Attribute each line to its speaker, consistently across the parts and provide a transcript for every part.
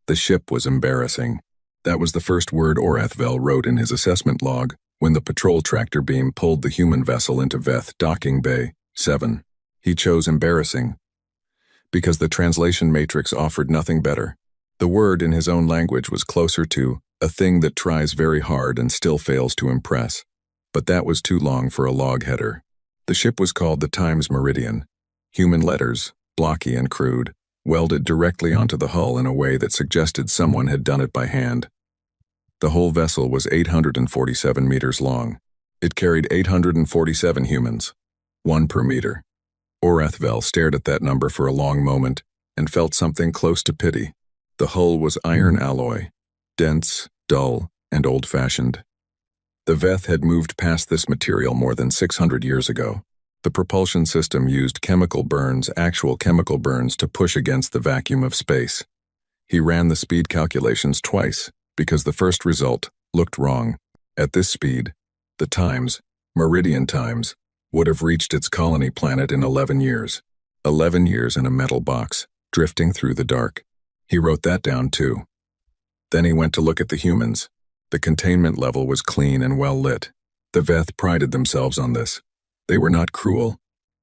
Speaker 1: The ship was embarrassing. That was the first word Orathvel wrote in his assessment log when the patrol tractor beam pulled the human vessel into Veth Docking Bay 7. He chose embarrassing because the translation matrix offered nothing better. The word in his own language was closer to a thing that tries very hard and still fails to impress. But that was too long for a log header. The ship was called the Times Meridian. Human letters, blocky and crude, welded directly onto the hull in a way that suggested someone had done it by hand. The whole vessel was 847 meters long. It carried 847 humans, 1 per meter. Orathvel stared at that number for a long moment and felt something close to pity. The hull was iron alloy, dense, dull, and old-fashioned. The Veth had moved past this material more than 600 years ago. The propulsion system used actual chemical burns to push against the vacuum of space. He ran the speed calculations twice because the first result looked wrong. At this speed, the Times, Meridian Times, would have reached its colony planet in 11 years. 11 years in a metal box, drifting through the dark. He wrote that down too. Then he went to look at the humans. The containment level was clean and well lit. The Veth prided themselves on this. They were not cruel.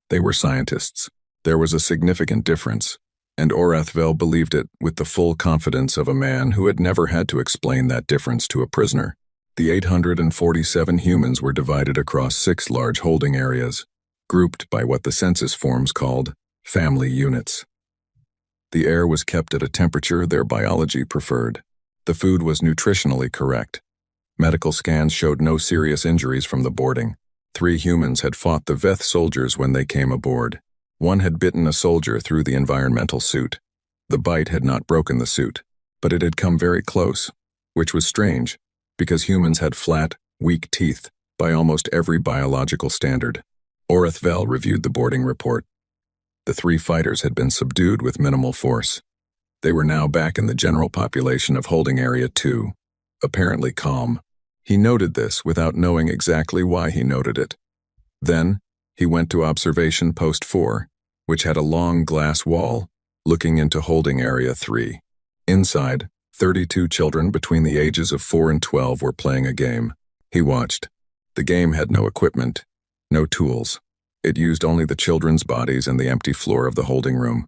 Speaker 1: They were scientists. There was a significant difference, and Orathvel believed it with the full confidence of a man who had never had to explain that difference to a prisoner. The 847 humans were divided across 6 large holding areas, grouped by what the census forms called family units. The air was kept at a temperature their biology preferred. The food was nutritionally correct. Medical scans showed no serious injuries from the boarding. 3 humans had fought the Veth soldiers when they came aboard. 1 had bitten a soldier through the environmental suit. The bite had not broken the suit, but it had come very close, which was strange, because humans had flat, weak teeth by almost every biological standard. Orathvel reviewed the boarding report. The 3 fighters had been subdued with minimal force. They were now back in the general population of Holding Area 2, apparently calm. He noted this without knowing exactly why he noted it. Then, he went to Observation Post 4, which had a long glass wall looking into Holding Area 3. Inside, 32 children between the ages of 4 and 12 were playing a game. He watched. The game had no equipment, no tools. It used only the children's bodies and the empty floor of the holding room.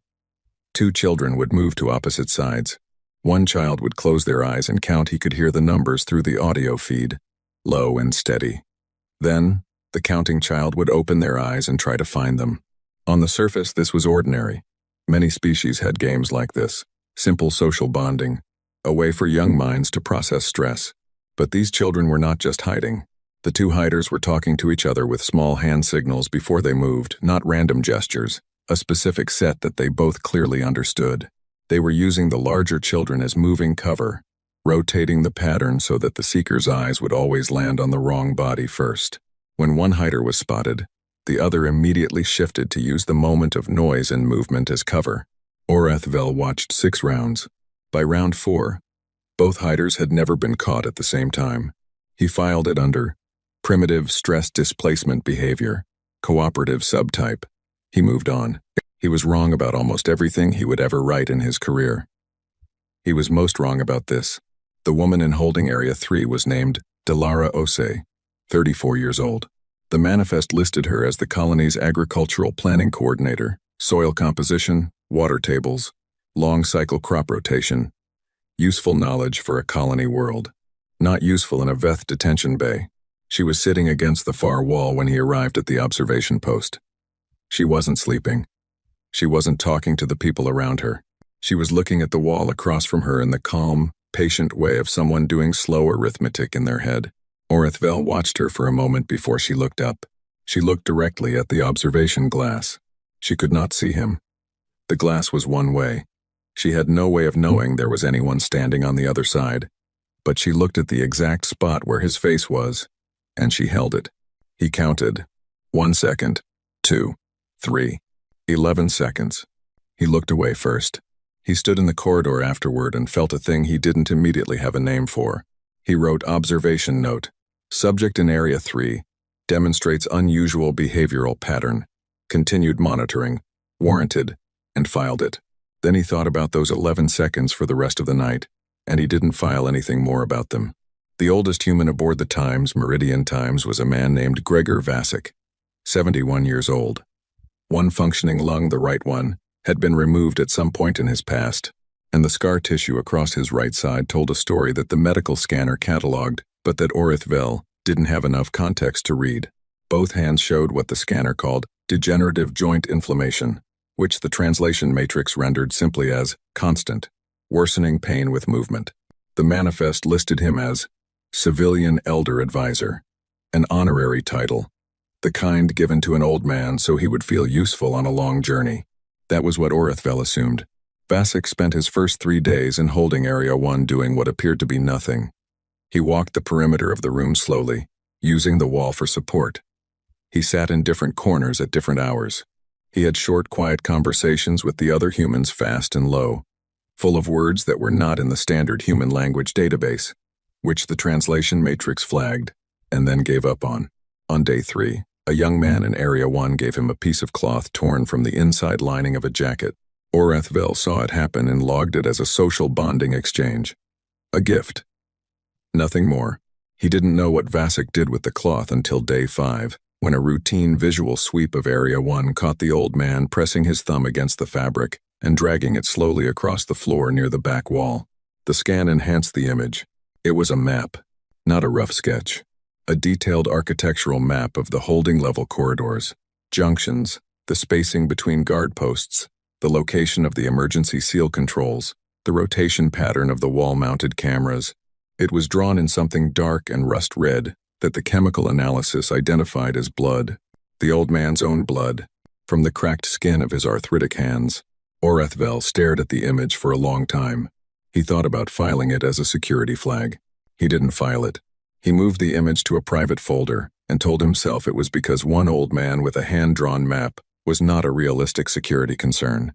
Speaker 1: 2 children would move to opposite sides. 1 child would close their eyes and count. He could hear the numbers through the audio feed, low and steady. Then, the counting child would open their eyes and try to find them. On the surface, this was ordinary. Many species had games like this, simple social bonding, a way for young minds to process stress. But these children were not just hiding. The 2 hiders were talking to each other with small hand signals before they moved, not random gestures, a specific set that they both clearly understood. They were using the larger children as moving cover, rotating the pattern so that the seeker's eyes would always land on the wrong body first. When one hider was spotted, the other immediately shifted to use the moment of noise and movement as cover. Orathvel watched 6 rounds. By round 4, both hiders had never been caught at the same time. He filed it under primitive stress displacement behavior, cooperative subtype. He moved on. He was wrong about almost everything he would ever write in his career. He was most wrong about this. The woman in Holding Area 3 was named Delara Ose, 34 years old. The manifest listed her as the colony's agricultural planning coordinator, soil composition, water tables, long cycle crop rotation, useful knowledge for a colony world. Not useful in a Veth detention bay. She was sitting against the far wall when he arrived at the observation post. She wasn't sleeping. She wasn't talking to the people around her. She was looking at the wall across from her in the calm, patient way of someone doing slow arithmetic in their head. Orathvel watched her for a moment before she looked up. She looked directly at the observation glass. She could not see him. The glass was one way. She had no way of knowing there was anyone standing on the other side. But she looked at the exact spot where his face was, and she held it. He counted. 1 second, 2, 3, 11 seconds. He looked away first. He stood in the corridor afterward and felt a thing he didn't immediately have a name for. He wrote observation note. Subject in Area 3 demonstrates unusual behavioral pattern. Continued monitoring. Warranted. And filed it. Then he thought about those 11 seconds for the rest of the night, and he didn't file anything more about them. The oldest human aboard the Times, Meridian Times, was a man named Gregor Vasic, 71 years old. One functioning lung, the right one, had been removed at some point in his past, and the scar tissue across his right side told a story that the medical scanner catalogued, but that Orithvel didn't have enough context to read. Both hands showed what the scanner called degenerative joint inflammation, which the translation matrix rendered simply as constant, worsening pain with movement. The manifest listed him as Civilian Elder Advisor, an honorary title, the kind given to an old man so he would feel useful on a long journey. That was what Orithvel assumed. Vasic spent his first 3 days in holding Area 1 doing what appeared to be nothing. He walked the perimeter of the room slowly, using the wall for support. He sat in different corners at different hours. He had short, quiet conversations with the other humans, fast and low, full of words that were not in the standard human language database, which the translation matrix flagged and then gave up on. On day 3, a young man in Area 1 gave him a piece of cloth torn from the inside lining of a jacket. Orithvel saw it happen and logged it as a social bonding exchange. A gift. Nothing more. He didn't know what Vasic did with the cloth until day 5, when a routine visual sweep of Area 1 caught the old man pressing his thumb against the fabric and dragging it slowly across the floor near the back wall. The scan enhanced the image. It was a map, not a rough sketch. A detailed architectural map of the holding level corridors, junctions, the spacing between guard posts, the location of the emergency seal controls, the rotation pattern of the wall-mounted cameras. It was drawn in something dark and rust-red that the chemical analysis identified as blood, the old man's own blood, from the cracked skin of his arthritic hands. Orithvel stared at the image for a long time. He thought about filing it as a security flag. He didn't file it. He moved the image to a private folder and told himself it was because one old man with a hand-drawn map was not a realistic security concern.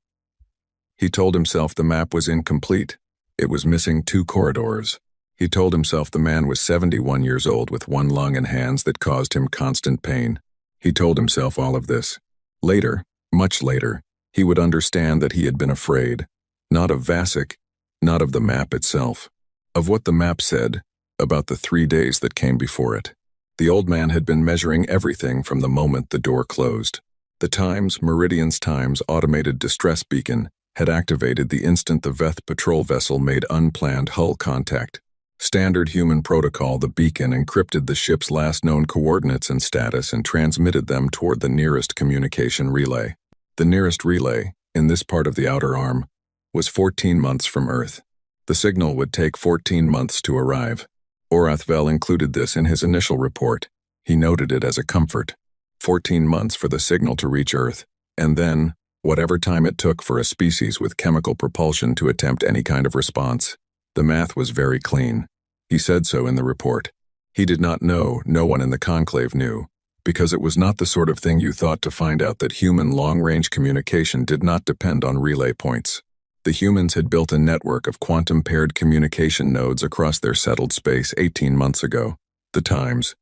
Speaker 1: He told himself the map was incomplete. It was missing 2 corridors. He told himself the man was 71 years old with one lung and hands that caused him constant pain. He told himself all of this. Later, much later, he would understand that he had been afraid, not of Vasic, not of the map itself, of what the map said about the 3 days that came before it. The old man had been measuring everything from the moment the door closed. The Times, Meridian's Times automated distress beacon had activated the instant the Veth patrol vessel made unplanned hull contact. Standard human protocol, the beacon encrypted the ship's last known coordinates and status and transmitted them toward the nearest communication relay. The nearest relay, in this part of the outer arm, was 14 months from Earth. The signal would take 14 months to arrive. Orithvel included this in his initial report. He noted it as a comfort. 14 months for the signal to reach Earth, and then, whatever time it took for a species with chemical propulsion to attempt any kind of response. The math was very clean. He said so in the report. He did not know, no one in the conclave knew, because it was not the sort of thing you thought to find out that human long-range communication did not depend on relay points. The humans had built a network of quantum-paired communication nodes across their settled space 18 months ago. The Times.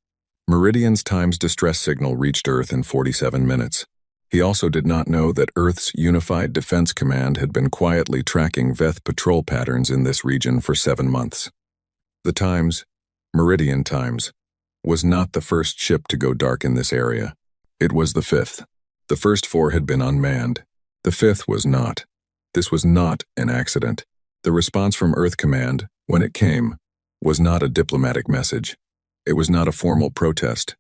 Speaker 1: Meridian's Times distress signal reached Earth in 47 minutes. He also did not know that Earth's Unified Defense Command had been quietly tracking Veth patrol patterns in this region for 7 months. The Times, Meridian Times, was not the first ship to go dark in this area. It was the 5th. The first 4 had been unmanned. The 5th was not. This was not an accident. The response from Earth Command, when it came, was not a diplomatic message. It was not a formal protest.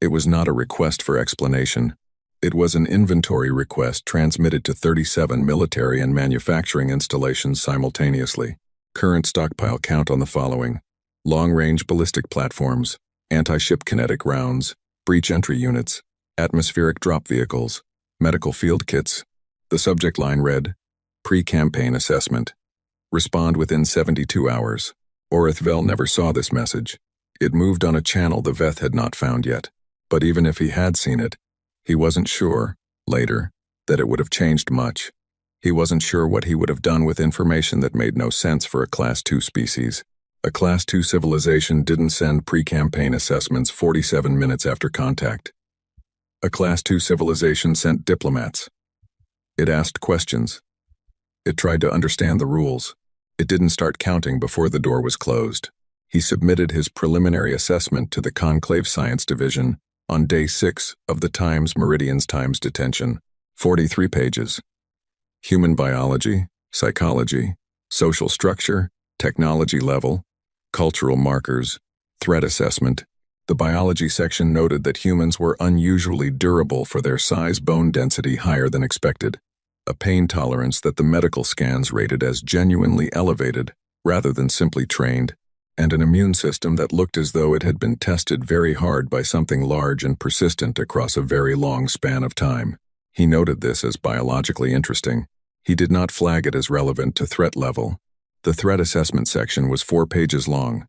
Speaker 1: It was not a request for explanation. It was an inventory request transmitted to 37 military and manufacturing installations simultaneously. Current stockpile count on the following: long-range ballistic platforms, anti-ship kinetic rounds, breach entry units, atmospheric drop vehicles, medical field kits. The subject line read, "Pre-campaign assessment. Respond within 72 hours." Orithvel never saw this message. It moved on a channel the Veth had not found yet. But even if he had seen it, he wasn't sure, later, that it would have changed much. He wasn't sure what he would have done with information that made no sense for a Class 2 species. A Class 2 civilization didn't send pre-campaign assessments 47 minutes after contact. A Class 2 civilization sent diplomats. It asked questions. It tried to understand the rules. It didn't start counting before the door was closed. He submitted his preliminary assessment to the Conclave Science Division on day 6 of the Times Meridian's Times detention. 43 pages. Human biology, psychology, social structure, technology level, cultural markers, threat assessment. The biology section noted that humans were unusually durable for their size, bone density higher than expected, a pain tolerance that the medical scans rated as genuinely elevated rather than simply trained, and an immune system that looked as though it had been tested very hard by something large and persistent across a very long span of time. He noted this as biologically interesting. He did not flag it as relevant to threat level. The threat assessment section was 4 pages long.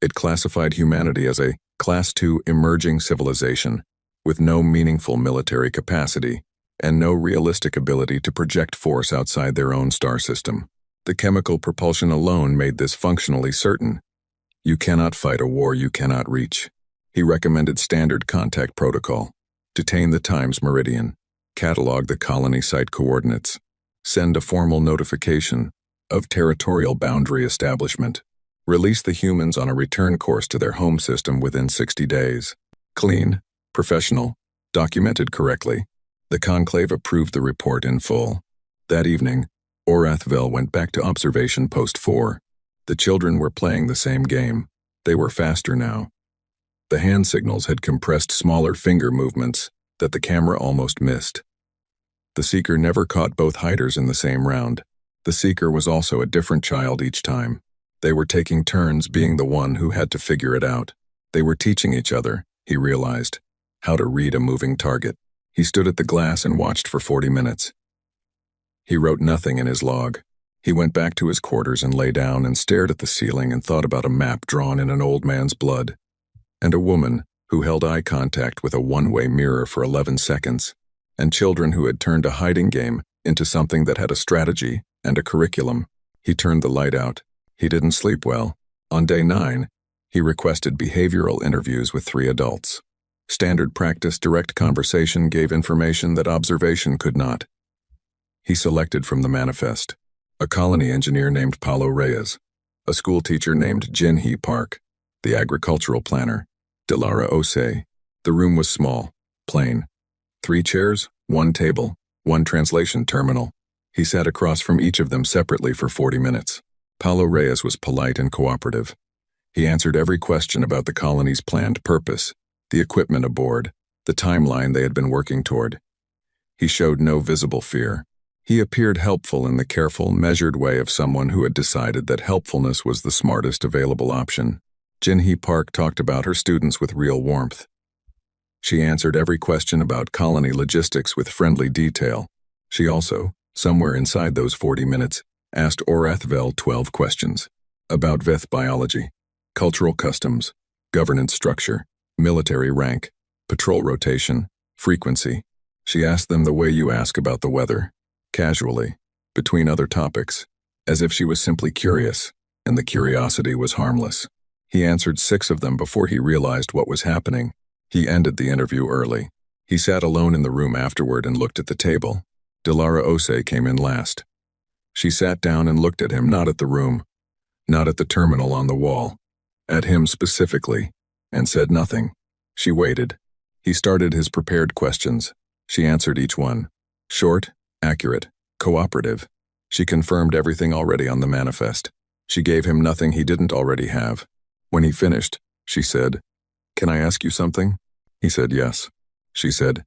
Speaker 1: It classified humanity as a Class 2 emerging civilization, with no meaningful military capacity, and no realistic ability to project force outside their own star system. The chemical propulsion alone made this functionally certain. You cannot fight a war you cannot reach. He recommended standard contact protocol. Detain the Times Meridian. Catalog the colony site coordinates. Send a formal notification of territorial boundary establishment. Release the humans on a return course to their home system within 60 days. Clean, professional, documented correctly. The Conclave approved the report in full. That evening, Orathville went back to observation post 4. The children were playing the same game. They were faster now. The hand signals had compressed smaller finger movements that the camera almost missed. The seeker never caught both hiders in the same round. The seeker was also a different child each time. They were taking turns being the one who had to figure it out. They were teaching each other, he realized, how to read a moving target. He stood at the glass and watched for 40 minutes. He wrote nothing in his log. He went back to his quarters and lay down and stared at the ceiling and thought about a map drawn in an old man's blood, and a woman who held eye contact with a one-way mirror for 11 seconds, and children who had turned a hiding game into something that had a strategy and a curriculum. He turned the light out. He didn't sleep well. On day 9, he requested behavioral interviews with 3 adults. Standard practice direct conversation gave information that observation could not. He selected from the manifest a colony engineer named Paulo Reyes, a school teacher named Jin-hee Park, the agricultural planner, Delara Osei. The room was small, plain. 3 chairs, 1 table, 1 translation terminal. He sat across from each of them separately for 40 minutes. Paulo Reyes was polite and cooperative. He answered every question about the colony's planned purpose, the equipment aboard, the timeline they had been working toward. He showed no visible fear. He appeared helpful in the careful, measured way of someone who had decided that helpfulness was the smartest available option. Jin-hee Park talked about her students with real warmth. She answered every question about colony logistics with friendly detail. She also, somewhere inside those 40 minutes, asked Orathville 12 questions about Veth biology, cultural customs, governance structure, military rank, patrol rotation, frequency. She asked them the way you ask about the weather, casually, between other topics, as if she was simply curious, and the curiosity was harmless. He answered 6 of them before he realized what was happening. He ended the interview early. He sat alone in the room afterward and looked at the table. Delara Osei came in last. She sat down and looked at him, not at the room, not at the terminal on the wall, at him specifically, and said nothing. She waited. He started his prepared questions. She answered each one. Short, accurate, cooperative. She confirmed everything already on the manifest. She gave him nothing he didn't already have. When he finished, she said, "Can I ask you something?" He said yes. She said,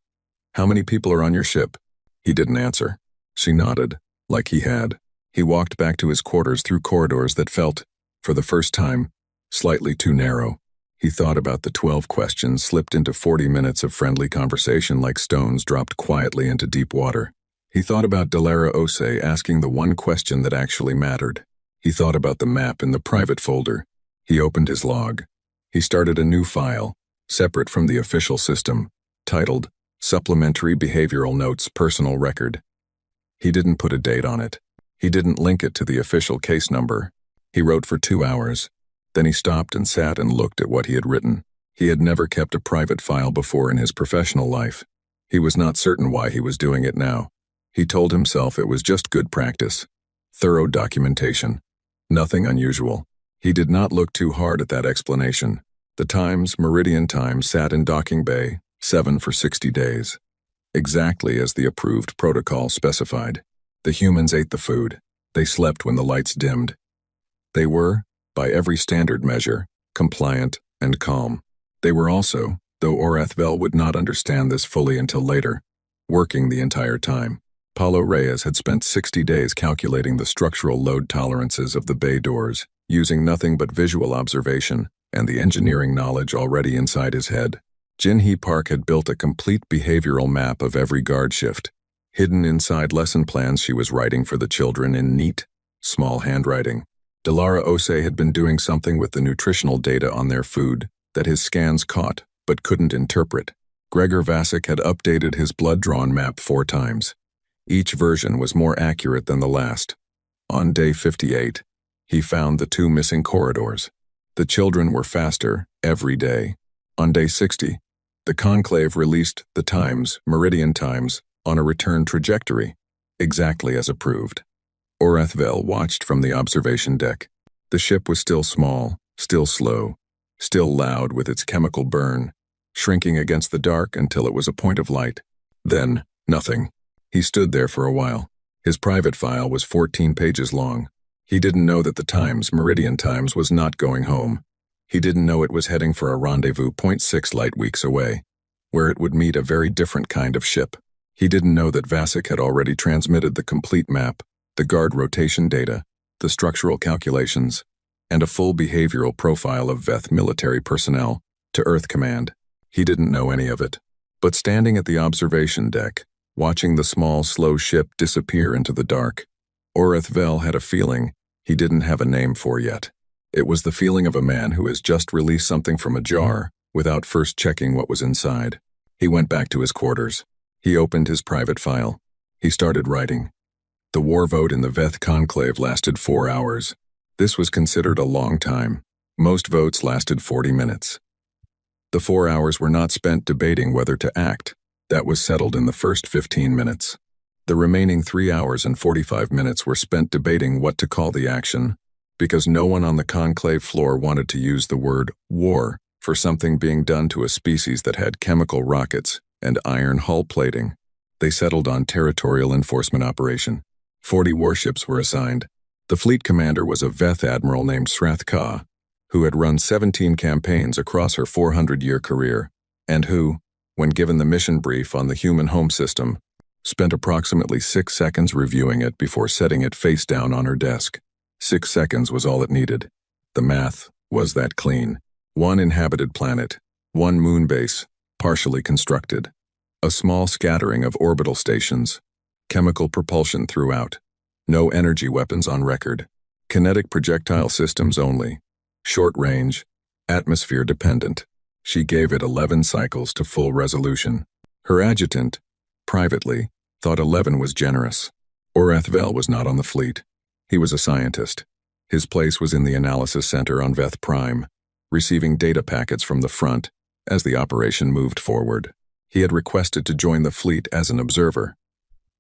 Speaker 1: "How many people are on your ship?" He didn't answer. She nodded, like he had. He walked back to his quarters through corridors that felt, for the first time, slightly too narrow. He thought about the 12 questions slipped into 40 minutes of friendly conversation like stones dropped quietly into deep water. He thought about Delara Osei asking the one question that actually mattered. He thought about the map in the private folder. He opened his log. He started a new file, separate from the official system, titled Supplementary Behavioral Notes Personal Record. He didn't put a date on it. He didn't link it to the official case number. He wrote for 2 hours. Then he stopped and sat and looked at what he had written. He had never kept a private file before in his professional life. He was not certain why he was doing it now. He told himself it was just good practice. Thorough documentation. Nothing unusual. He did not look too hard at that explanation. The Times, Meridian Times, sat in docking bay, 7 for 60 days. Exactly as the approved protocol specified. The humans ate the food. They slept when the lights dimmed. They were, by every standard measure, compliant and calm. They were also, though Orathvel would not understand this fully until later, working the entire time. Paulo Reyes had spent 60 days calculating the structural load tolerances of the bay doors, using nothing but visual observation and the engineering knowledge already inside his head. Jinhee Park had built a complete behavioral map of every guard shift, hidden inside lesson plans she was writing for the children in neat, small handwriting. Delara Osei had been doing something with the nutritional data on their food that his scans caught but couldn't interpret. Gregor Vasic had updated his blood-drawn map 4 times. Each version was more accurate than the last. On day 58, he found the 2 missing corridors. The children were faster every day. On day 60, the conclave released the Times, Meridian Times, on a return trajectory, exactly as approved. Orathvel watched from the observation deck. The ship was still small, still slow, still loud with its chemical burn, shrinking against the dark until it was a point of light. Then, nothing. He stood there for a while. His private file was 14 pages long. He didn't know that the Times, Meridian Times, was not going home. He didn't know it was heading for a rendezvous 0.6 light weeks away, where it would meet a very different kind of ship. He didn't know that Vasic had already transmitted the complete map, the guard rotation data, the structural calculations, and a full behavioral profile of Veth military personnel to Earth Command. He didn't know any of it. But standing at the observation deck, watching the small, slow ship disappear into the dark, Orathvel had a feeling he didn't have a name for yet. It was the feeling of a man who has just released something from a jar without first checking what was inside. He went back to his quarters. He opened his private file. He started writing. The war vote in the Veth conclave lasted 4 hours. This was considered a long time. Most votes lasted 40 minutes. The 4 hours were not spent debating whether to act. That was settled in the first 15 minutes. The remaining 3 hours and 45 minutes were spent debating what to call the action, because no one on the conclave floor wanted to use the word war for something being done to a species that had chemical rockets and iron hull plating. They settled on territorial enforcement operation. 40 warships were assigned. The fleet commander was a Veth admiral named Srath Ka, who had run 17 campaigns across her 400-year career, and who, when given the mission brief on the human home system, spent approximately 6 seconds reviewing it before setting it face down on her desk. 6 seconds was all it needed. The math was that clean. 1 inhabited planet, 1 moon base, partially constructed, a small scattering of orbital stations, chemical propulsion throughout, no energy weapons on record, kinetic projectile systems only, short range, atmosphere dependent. She gave it 11 cycles to full resolution. Her adjutant, privately, thought 11 was generous. Orathvel was not on the fleet. He was a scientist. His place was in the analysis center on Veth Prime, receiving data packets from the front as the operation moved forward. He had requested to join the fleet as an observer.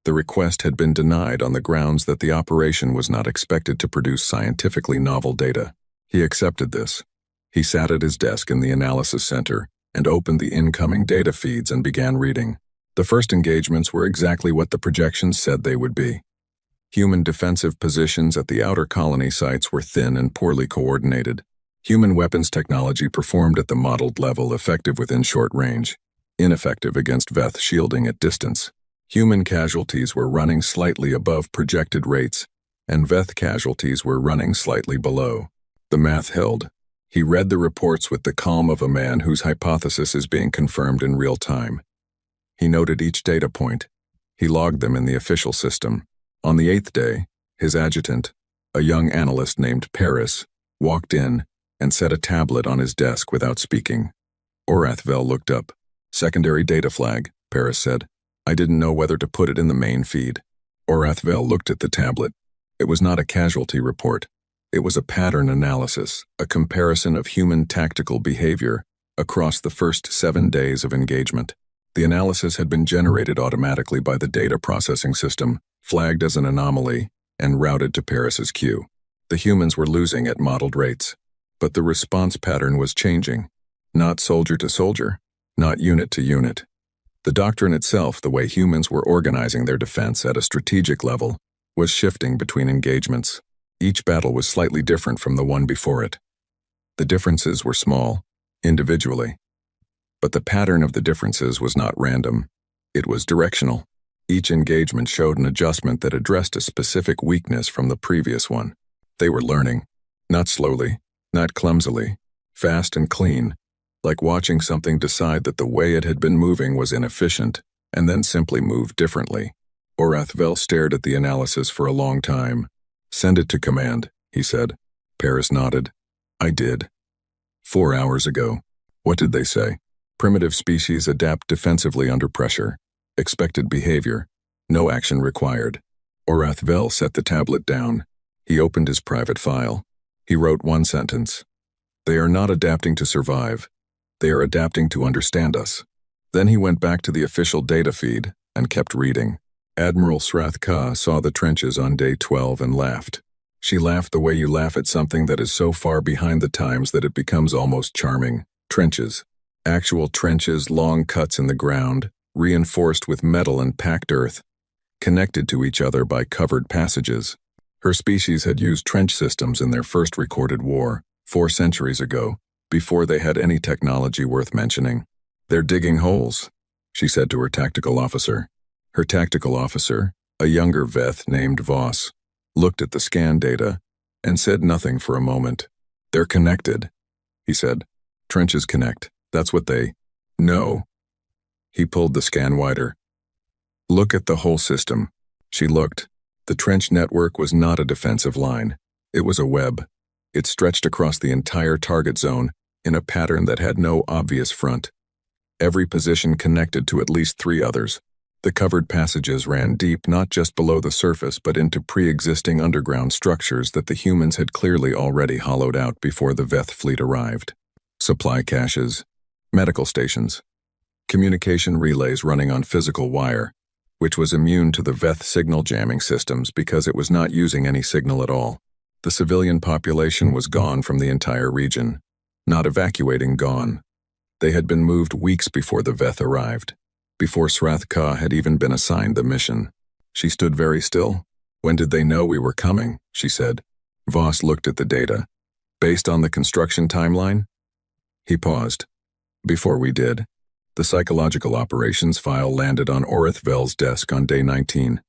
Speaker 1: The request had been denied on the grounds that the operation was not expected to produce scientifically novel data. He accepted this. He sat at his desk in the analysis center and opened the incoming data feeds and began reading. The first engagements were exactly what the projections said they would be. Human defensive positions at the outer colony sites were thin and poorly coordinated. Human weapons technology performed at the modeled level, effective within short range, ineffective against Veth shielding at distance. Human casualties were running slightly above projected rates, and Veth casualties were running slightly below. The math held. He read the reports with the calm of a man whose hypothesis is being confirmed in real time. He noted each data point. He logged them in the official system. On the 8th day, his adjutant, a young analyst named Paris, walked in and set a tablet on his desk without speaking. Orathvel looked up. "Secondary data flag," Paris said. "I didn't know whether to put it in the main feed." Orathvel looked at the tablet. It was not a casualty report. It was a pattern analysis, a comparison of human tactical behavior across the first 7 days of engagement. The analysis had been generated automatically by the data processing system, flagged as an anomaly, and routed to Paris's queue. The humans were losing at modeled rates, but the response pattern was changing. Not soldier to soldier, not unit to unit. The doctrine itself, the way humans were organizing their defense at a strategic level, was shifting between engagements. Each battle was slightly different from the one before it. The differences were small, individually. But the pattern of the differences was not random. It was directional. Each engagement showed an adjustment that addressed a specific weakness from the previous one. They were learning, not slowly, not clumsily, fast and clean, like watching something decide that the way it had been moving was inefficient, and then simply move differently. Orathvel stared at the analysis for a long time. "Send it to command," he said. Paris nodded. "I did. 4 hours ago." "What did they say?" "Primitive species adapt defensively under pressure. Expected behavior. No action required." Orathvel set the tablet down. He opened his private file. He wrote one sentence. "They are not adapting to survive. They are adapting to understand us." Then he went back to the official data feed and kept reading. Admiral Srath-Ka saw the trenches on day 12 and laughed. She laughed the way you laugh at something that is so far behind the times that it becomes almost charming. Trenches. Actual trenches, long cuts in the ground, reinforced with metal and packed earth, connected to each other by covered passages. Her species had used trench systems in their first recorded war, 4 centuries ago, before they had any technology worth mentioning. "They're digging holes," she said to her tactical officer. Her tactical officer, a younger Veth named Voss, looked at the scan data and said nothing for a moment. "They're connected," he said. "Trenches connect. That's what they know." He pulled the scan wider. "Look at the whole system." She looked. The trench network was not a defensive line. It was a web. It stretched across the entire target zone in a pattern that had no obvious front. Every position connected to at least 3 others. The covered passages ran deep not just below the surface but into pre-existing underground structures that the humans had clearly already hollowed out before the Veth fleet arrived. Supply caches, medical stations, communication relays running on physical wire, which was immune to the Veth signal jamming systems because it was not using any signal at all. The civilian population was gone from the entire region. Not evacuating, gone. They had been moved weeks before the Veth arrived, before Srath-Ka had even been assigned the mission. She stood very still. "When did they know we were coming?" she said. Voss looked at the data. "Based on the construction timeline?" He paused. "Before we did." The psychological operations file landed on Orathvel's desk on day 19.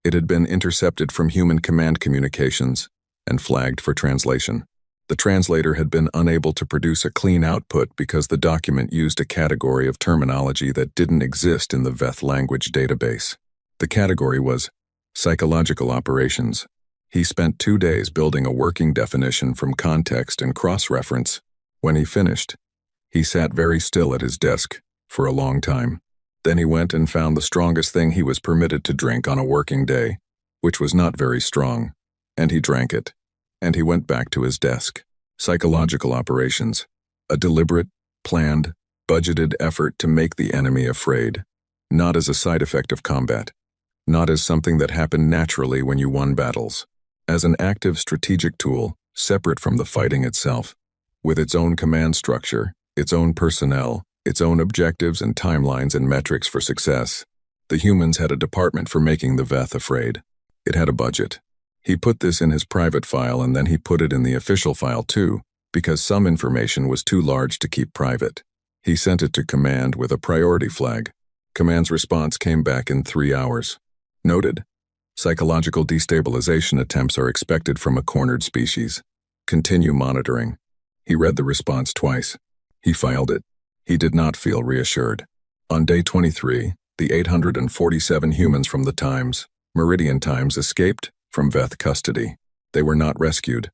Speaker 1: It had been intercepted from human command communications and flagged for translation. The translator had been unable to produce a clean output because the document used a category of terminology that didn't exist in the Veth language database. The category was psychological operations. He spent 2 days building a working definition from context and cross-reference. When he finished, he sat very still at his desk for a long time. Then he went and found the strongest thing he was permitted to drink on a working day, which was not very strong, and he drank it. And he went back to his desk. Psychological operations. A deliberate, planned, budgeted effort to make the enemy afraid. Not as a side effect of combat. Not as something that happened naturally when you won battles. As an active strategic tool, separate from the fighting itself. With its own command structure, its own personnel, its own objectives and timelines and metrics for success. The humans had a department for making the Veth afraid. It had a budget. He put this in his private file and then he put it in the official file too, because some information was too large to keep private. He sent it to command with a priority flag. Command's response came back in 3 hours. Noted. Psychological destabilization attempts are expected from a cornered species. Continue monitoring. He read the response twice. He filed it. He did not feel reassured. On day 23, the 847 humans from the Times, Meridian Times, escaped from Veth custody. They were not rescued.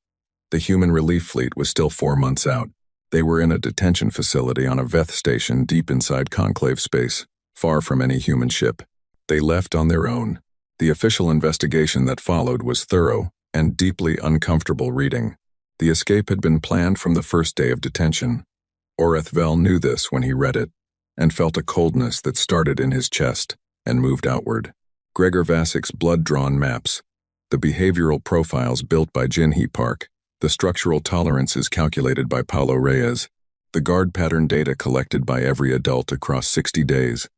Speaker 1: The human relief fleet was still 4 months out. They were in a detention facility on a Veth station deep inside Conclave space, far from any human ship. They left on their own. The official investigation that followed was thorough and deeply uncomfortable reading. The escape had been planned from the first day of detention. Orathvel knew this when he read it, and felt a coldness that started in his chest and moved outward. Gregor Vasik's blood-drawn maps, the behavioral profiles built by Jinhee Park, the structural tolerances calculated by Paulo Reyes, the guard pattern data collected by every adult across 60 days.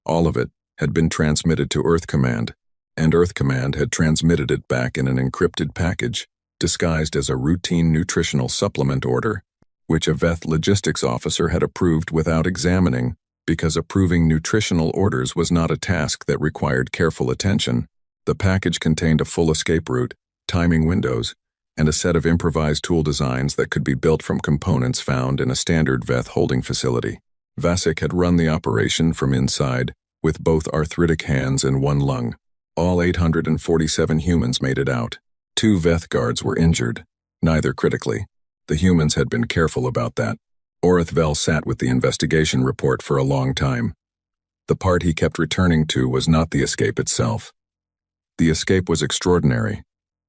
Speaker 1: All of it had been transmitted to Earth Command, and Earth Command had transmitted it back in an encrypted package, disguised as a routine nutritional supplement order, which a Veth logistics officer had approved without examining, because approving nutritional orders was not a task that required careful attention. The package contained a full escape route, timing windows, and a set of improvised tool designs that could be built from components found in a standard Veth holding facility. Vasek had run the operation from inside, with both arthritic hands and one lung. All 847 humans made it out. 2 Veth guards were injured, neither critically. The humans had been careful about that. Orithvel sat with the investigation report for a long time. The part he kept returning to was not the escape itself. The escape was extraordinary,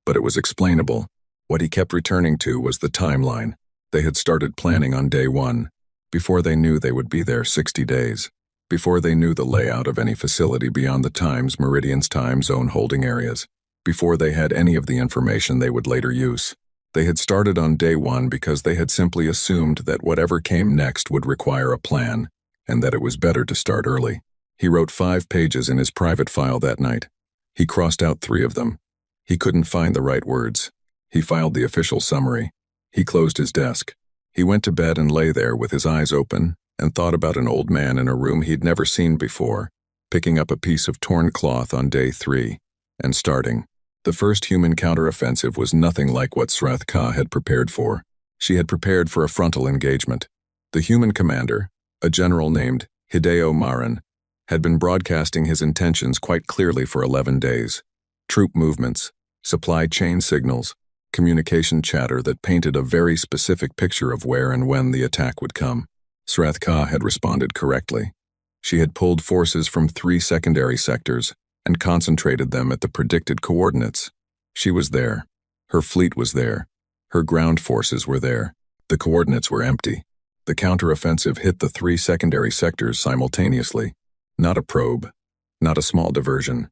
Speaker 1: but it was explainable. What he kept returning to was the timeline. They had started planning on day 1, before they knew they would be there 60 days, before they knew the layout of any facility beyond the Times Meridian's time zone holding areas, before they had any of the information they would later use. They had started on day 1 because they had simply assumed that whatever came next would require a plan, and that it was better to start early. He wrote 5 pages in his private file that night. He crossed out 3 of them. He couldn't find the right words. He filed the official summary. He closed his desk. He went to bed and lay there with his eyes open and thought about an old man in a room he'd never seen before, picking up a piece of torn cloth on day 3 and starting. The first human counteroffensive was nothing like what Srath Ka had prepared for. She had prepared for a frontal engagement. The human commander, a general named Hideo Marin, had been broadcasting his intentions quite clearly for 11 days. Troop movements, supply chain signals, communication chatter that painted a very specific picture of where and when the attack would come. Srath Ka had responded correctly. She had pulled forces from 3 secondary sectors and concentrated them at the predicted coordinates. She was there. Her fleet was there. Her ground forces were there. The coordinates were empty. The counteroffensive hit the 3 secondary sectors simultaneously. Not a probe. Not a small diversion.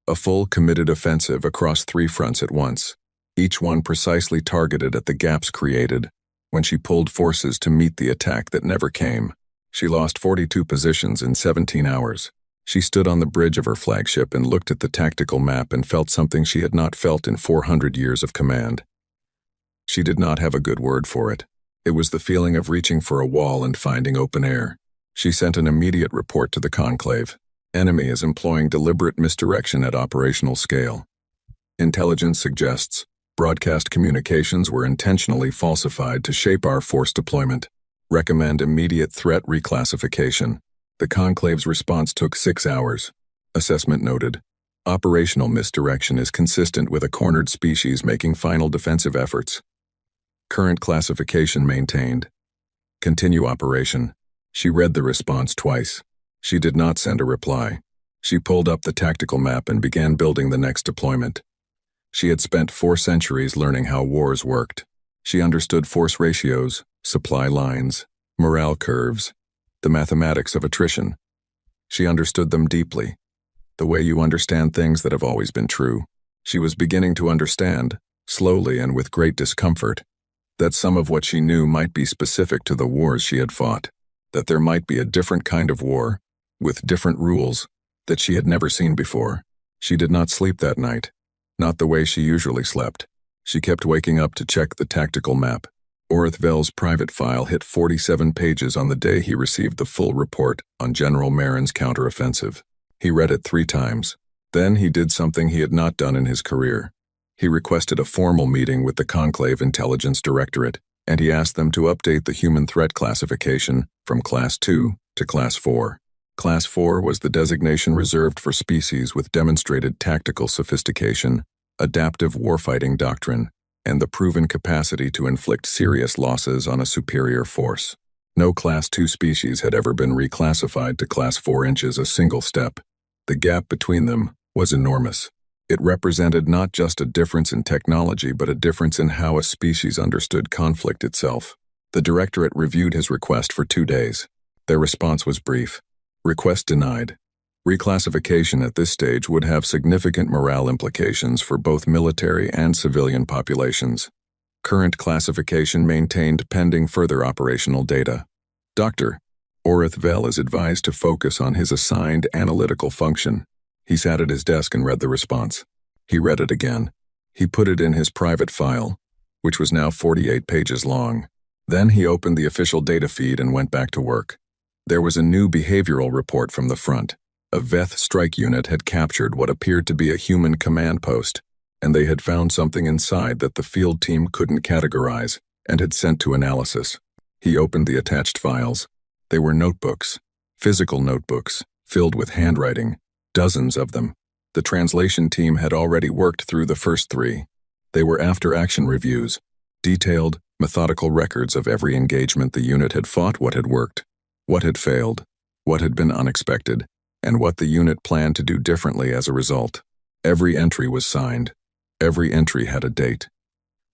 Speaker 1: A full committed offensive across 3 fronts at once, each one precisely targeted at the gaps created when she pulled forces to meet the attack that never came. She lost 42 positions in 17 hours. She stood on the bridge of her flagship and looked at the tactical map and felt something she had not felt in 400 years of command. She did not have a good word for it. It was the feeling of reaching for a wall and finding open air. She sent an immediate report to the conclave. Enemy is employing deliberate misdirection at operational scale. Intelligence suggests broadcast communications were intentionally falsified to shape our force deployment. Recommend immediate threat reclassification. The conclave's response took 6 hours. Assessment noted. Operational misdirection is consistent with a cornered species making final defensive efforts. Current classification maintained. Continue operation. She read the response twice. She did not send a reply. She pulled up the tactical map and began building the next deployment. She had spent 4 centuries learning how wars worked. She understood force ratios, supply lines, morale curves, the mathematics of attrition. She understood them deeply, the way you understand things that have always been true. She was beginning to understand, slowly and with great discomfort, that some of what she knew might be specific to the wars she had fought, that there might be a different kind of war, with different rules, that she had never seen before. She did not sleep that night, not the way she usually slept. She kept waking up to check the tactical map. Orithvel's private file hit 47 pages on the day he received the full report on General Marin's counteroffensive. He read it 3 times. Then he did something he had not done in his career. He requested a formal meeting with the Conclave Intelligence Directorate, and he asked them to update the human threat classification from Class 2 to Class 4. Class 4 was the designation reserved for species with demonstrated tactical sophistication, adaptive warfighting doctrine, and the proven capacity to inflict serious losses on a superior force. No Class 2 species had ever been reclassified to Class 4 inches a single step. The gap between them was enormous. It represented not just a difference in technology but a difference in how a species understood conflict itself. The Directorate reviewed his request for 2 days. Their response was brief. Request denied. Reclassification at this stage would have significant morale implications for both military and civilian populations. Current classification maintained pending further operational data. Dr. Oreth Vel is advised to focus on his assigned analytical function. He sat at his desk and read the response. He read it again. He put it in his private file, which was now 48 pages long. Then he opened the official data feed and went back to work. There was a new behavioral report from the front. A Veth strike unit had captured what appeared to be a human command post, and they had found something inside that the field team couldn't categorize and had sent to analysis. He opened the attached files. They were notebooks, physical notebooks, filled with handwriting, dozens of them. The translation team had already worked through the first 3. They were after-action reviews, detailed, methodical records of every engagement the unit had fought, what had worked, what had failed, what had been unexpected, and what the unit planned to do differently as a result. Every entry was signed. Every entry had a date.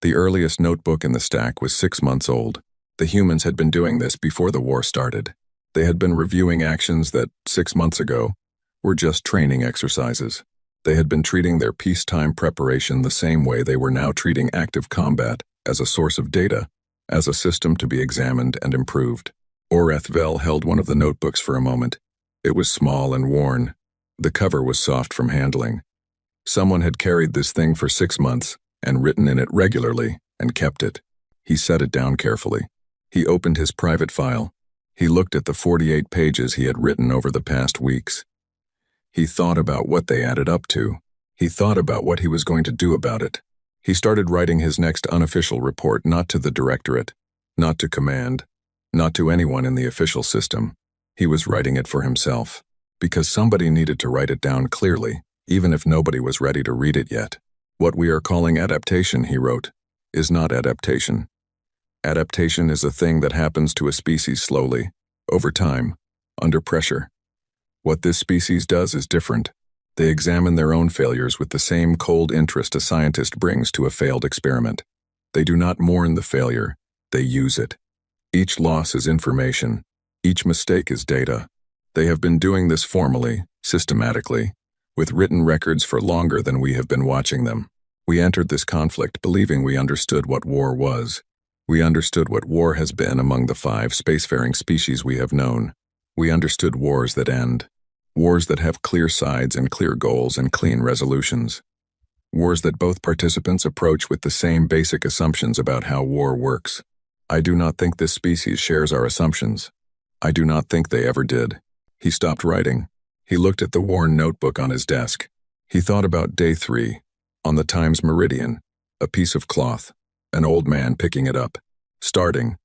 Speaker 1: The earliest notebook in the stack was 6 months old. The humans had been doing this before the war started. They had been reviewing actions that, 6 months ago, were just training exercises. They had been treating their peacetime preparation the same way they were now treating active combat, as a source of data, as a system to be examined and improved. Oreth Vel held one of the notebooks for a moment. It was small and worn. The cover was soft from handling. Someone had carried this thing for 6 months and written in it regularly and kept it. He set it down carefully. He opened his private file. He looked at the 48 pages he had written over the past weeks. He thought about what they added up to. He thought about what he was going to do about it. He started writing his next unofficial report not to the directorate, not to command, not to anyone in the official system. He was writing it for himself, because somebody needed to write it down clearly, even if nobody was ready to read it yet. What we are calling adaptation, he wrote, is not adaptation. Adaptation is a thing that happens to a species slowly, over time, under pressure. What this species does is different. They examine their own failures with the same cold interest a scientist brings to a failed experiment. They do not mourn the failure, they use it. Each loss is information. Each mistake is data. They have been doing this formally, systematically, with written records for longer than we have been watching them. We entered this conflict believing we understood what war was. We understood what war has been among the 5 spacefaring species we have known. We understood wars that end. Wars that have clear sides and clear goals and clean resolutions. Wars that both participants approach with the same basic assumptions about how war works. I do not think this species shares our assumptions. I do not think they ever did. He stopped writing. He looked at the worn notebook on his desk. He thought about day 3, on the Times Meridian, a piece of cloth, an old man picking it up. Starting.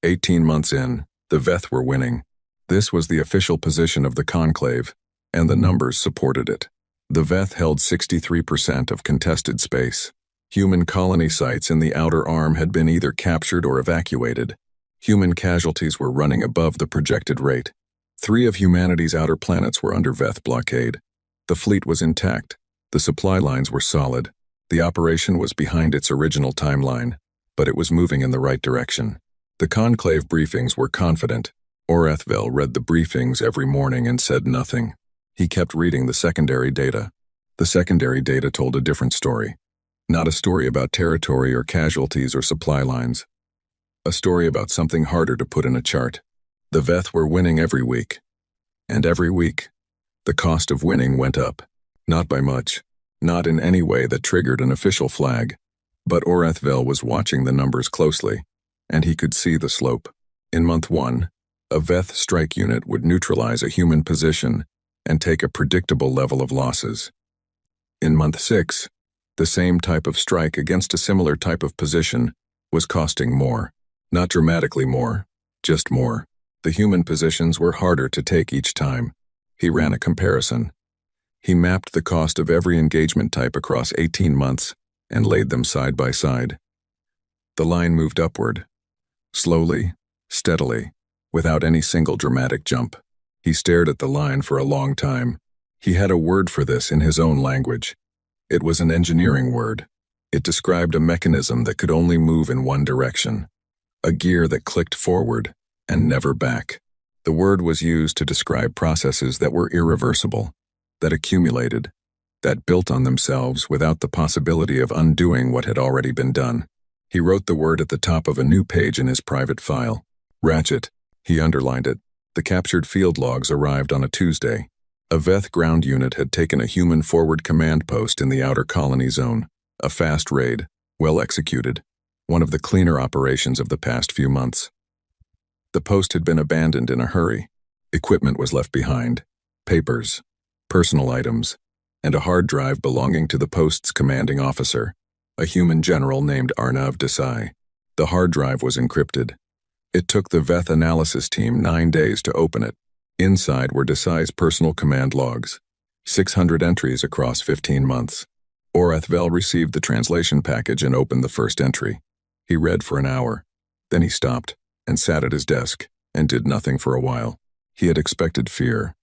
Speaker 1: 18 months in, the Veth were winning. This was the official position of the conclave, and the numbers supported it. The Veth held 63% of contested space. Human colony sites in the outer arm had been either captured or evacuated. Human casualties were running above the projected rate. 3 of humanity's outer planets were under Veth blockade. The fleet was intact. The supply lines were solid. The operation was behind its original timeline, but it was moving in the right direction. The conclave briefings were confident. Oreth Vel read the briefings every morning and said nothing. He kept reading the secondary data. The secondary data told a different story. Not a story about territory or casualties or supply lines. A story about something harder to put in a chart. The Veth were winning every week. And every week, the cost of winning went up. Not by much. Not in any way that triggered an official flag. But Oreth Vel was watching the numbers closely, and he could see the slope. In month 1, a Veth strike unit would neutralize a human position and take a predictable level of losses. In month 6, the same type of strike against a similar type of position was costing more. Not dramatically more, just more. The human positions were harder to take each time. He ran a comparison. He mapped the cost of every engagement type across 18 months and laid them side by side. The line moved upward, slowly, steadily, without any single dramatic jump. He stared at the line for a long time. He had a word for this in his own language. It was an engineering word. It described a mechanism that could only move in one direction. A gear that clicked forward and never back. The word was used to describe processes that were irreversible, that accumulated, that built on themselves without the possibility of undoing what had already been done. He wrote the word at the top of a new page in his private file. Ratchet. He underlined it. The captured field logs arrived on a Tuesday. A Veth ground unit had taken a human forward command post in the outer colony zone. A fast raid, well executed, one of the cleaner operations of the past few months. The post had been abandoned in a hurry. Equipment was left behind, papers, personal items, and a hard drive belonging to the post's commanding officer, a human general named Arnav Desai. The hard drive was encrypted. It took the Veth analysis team 9 days to open it. Inside were Desai's personal command logs, 600 entries across 15 months. Orathvel received the translation package and opened the first entry. He read for an hour. Then he stopped and sat at his desk and did nothing for a while. He had expected fear.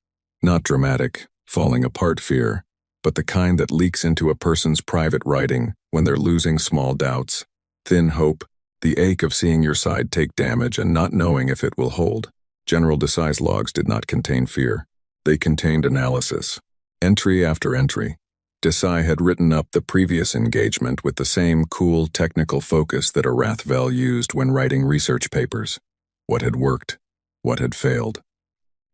Speaker 1: Not dramatic, falling apart fear, but the kind that leaks into a person's private writing when they're losing small doubts. Thin hope, the ache of seeing your side take damage and not knowing if it will hold. General Desai's logs did not contain fear. They contained analysis. Entry after entry. Desai had written up the previous engagement with the same cool technical focus that Arathvel used when writing research papers. What had worked, what had failed.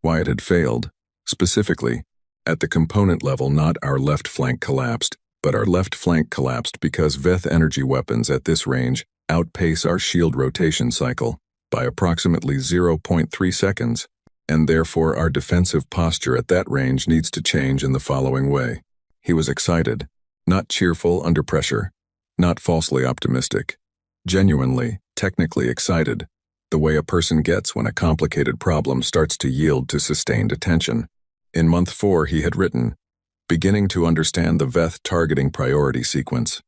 Speaker 1: Why it had failed, specifically, at the component level not our left flank collapsed, but our left flank collapsed because Veth energy weapons at this range outpace our shield rotation cycle by approximately 0.3 seconds, and therefore our defensive posture at that range needs to change in the following way. He was excited, not cheerful under pressure, not falsely optimistic, genuinely, technically excited, the way a person gets when a complicated problem starts to yield to sustained attention. In month 4 he had written, beginning to understand the Veth targeting priority sequence.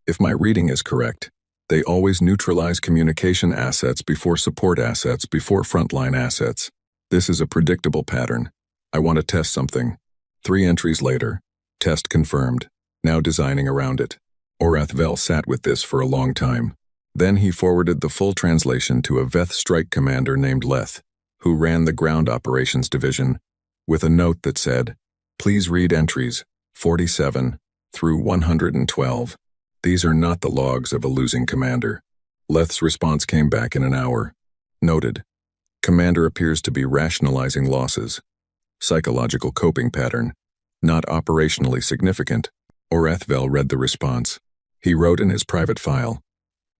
Speaker 1: If my reading is correct, they always neutralize communication assets before support assets before frontline assets. This is a predictable pattern. I want to test something. 3 entries later. Test confirmed. Now designing around it. Orathvel sat with this for a long time. Then he forwarded the full translation to a Veth strike commander named Leth, who ran the ground operations division, with a note that said, please read entries 47 through 112. These are not the logs of a losing commander. Leth's response came back in an hour. Noted. Commander appears to be rationalizing losses. Psychological coping pattern. Not operationally significant. Orathvel read the response. He wrote in his private file.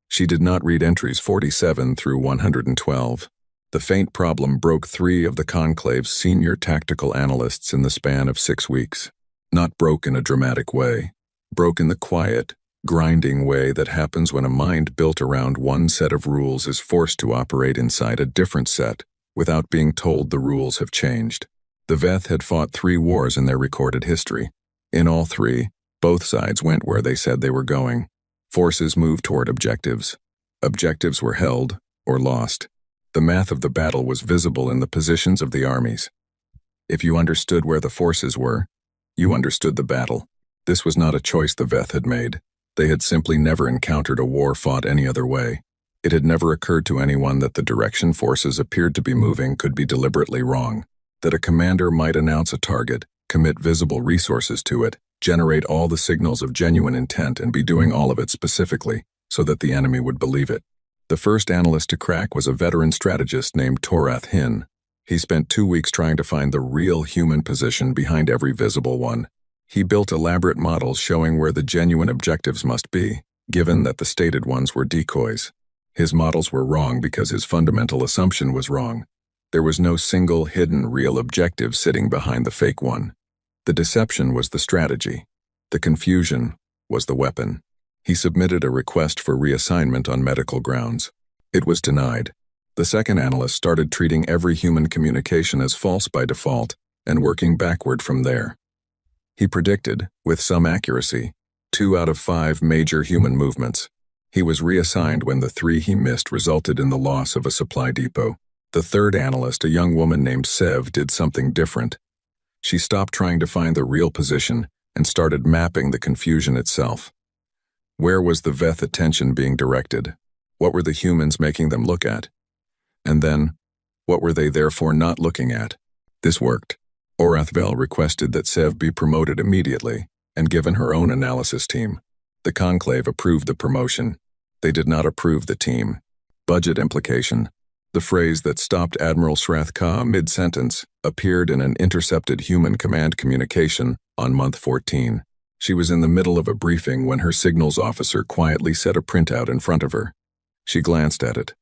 Speaker 1: She did not read entries 47 through 112. The faint problem broke 3 of the conclave's senior tactical analysts in the span of 6 weeks. Not broke in a dramatic way. Broke in the quiet, grinding way that happens when a mind built around one set of rules is forced to operate inside a different set without being told the rules have changed. The Veth had fought 3 wars in their recorded history. In all 3, both sides went where they said they were going. Forces moved toward objectives. Objectives were held or lost. The math of the battle was visible in the positions of the armies. If you understood where the forces were, you understood the battle. This was not a choice the Veth had made. They had simply never encountered a war fought any other way. It had never occurred to anyone that the direction forces appeared to be moving could be deliberately wrong. That a commander might announce a target, commit visible resources to it, generate all the signals of genuine intent and be doing all of it specifically, so that the enemy would believe it. The first analyst to crack was a veteran strategist named Torath Hin. He spent 2 weeks trying to find the real human position behind every visible one. He built elaborate models showing where the genuine objectives must be, given that the stated ones were decoys. His models were wrong because his fundamental assumption was wrong. There was no single hidden real objective sitting behind the fake one. The deception was the strategy. The confusion was the weapon. He submitted a request for reassignment on medical grounds. It was denied. The second analyst started treating every human communication as false by default and working backward from there. He predicted, with some accuracy, 2 out of 5 major human movements. He was reassigned when the 3 he missed resulted in the loss of a supply depot. The third analyst, a young woman named Sev, did something different. She stopped trying to find the real position and started mapping the confusion itself. Where was the Veth attention being directed? What were the humans making them look at? And then, What were they therefore not looking at? This worked. Orathvel requested that Sev be promoted immediately and given her own analysis team. The conclave approved the promotion. They did not approve the team. Budget implication. The phrase that stopped Admiral Shrath-Ka mid-sentence appeared in an intercepted human command communication on month 14. She was in the middle of a briefing when her signals officer quietly set a printout in front of her. She glanced at it.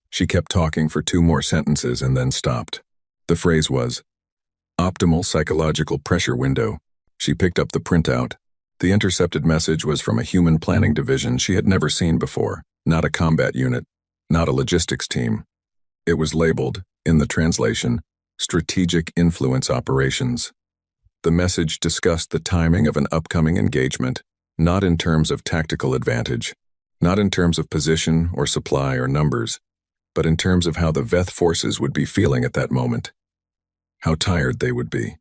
Speaker 1: She kept talking for 2 more sentences and then stopped. The phrase was, "Optimal psychological pressure window." She picked up the printout. The intercepted message was from a human planning division she had never seen before, not a combat unit, not a logistics team. It was labeled, in the translation, Strategic Influence Operations. The message discussed the timing of an upcoming engagement, not in terms of tactical advantage, not in terms of position or supply or numbers, but in terms of how the Veth forces would be feeling at that moment. How tired they would be.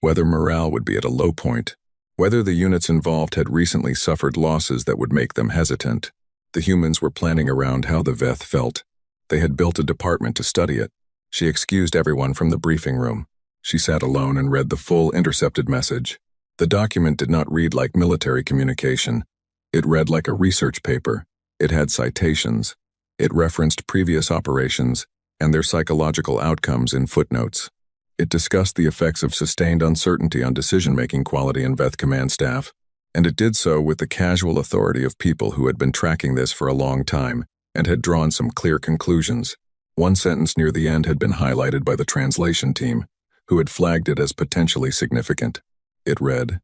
Speaker 1: Whether morale would be at a low point. Whether the units involved had recently suffered losses that would make them hesitant. The humans were planning around how the Veth felt. They had built a department to study it. She excused everyone from the briefing room. She sat alone and read the full intercepted message. The document did not read like military communication. It read like a research paper. It had citations. It referenced previous operations and their psychological outcomes in footnotes. It discussed the effects of sustained uncertainty on decision-making quality in Veth command staff, and it did so with the casual authority of people who had been tracking this for a long time and had drawn some clear conclusions. One sentence near the end had been highlighted by the translation team, who had flagged it as potentially significant. It read,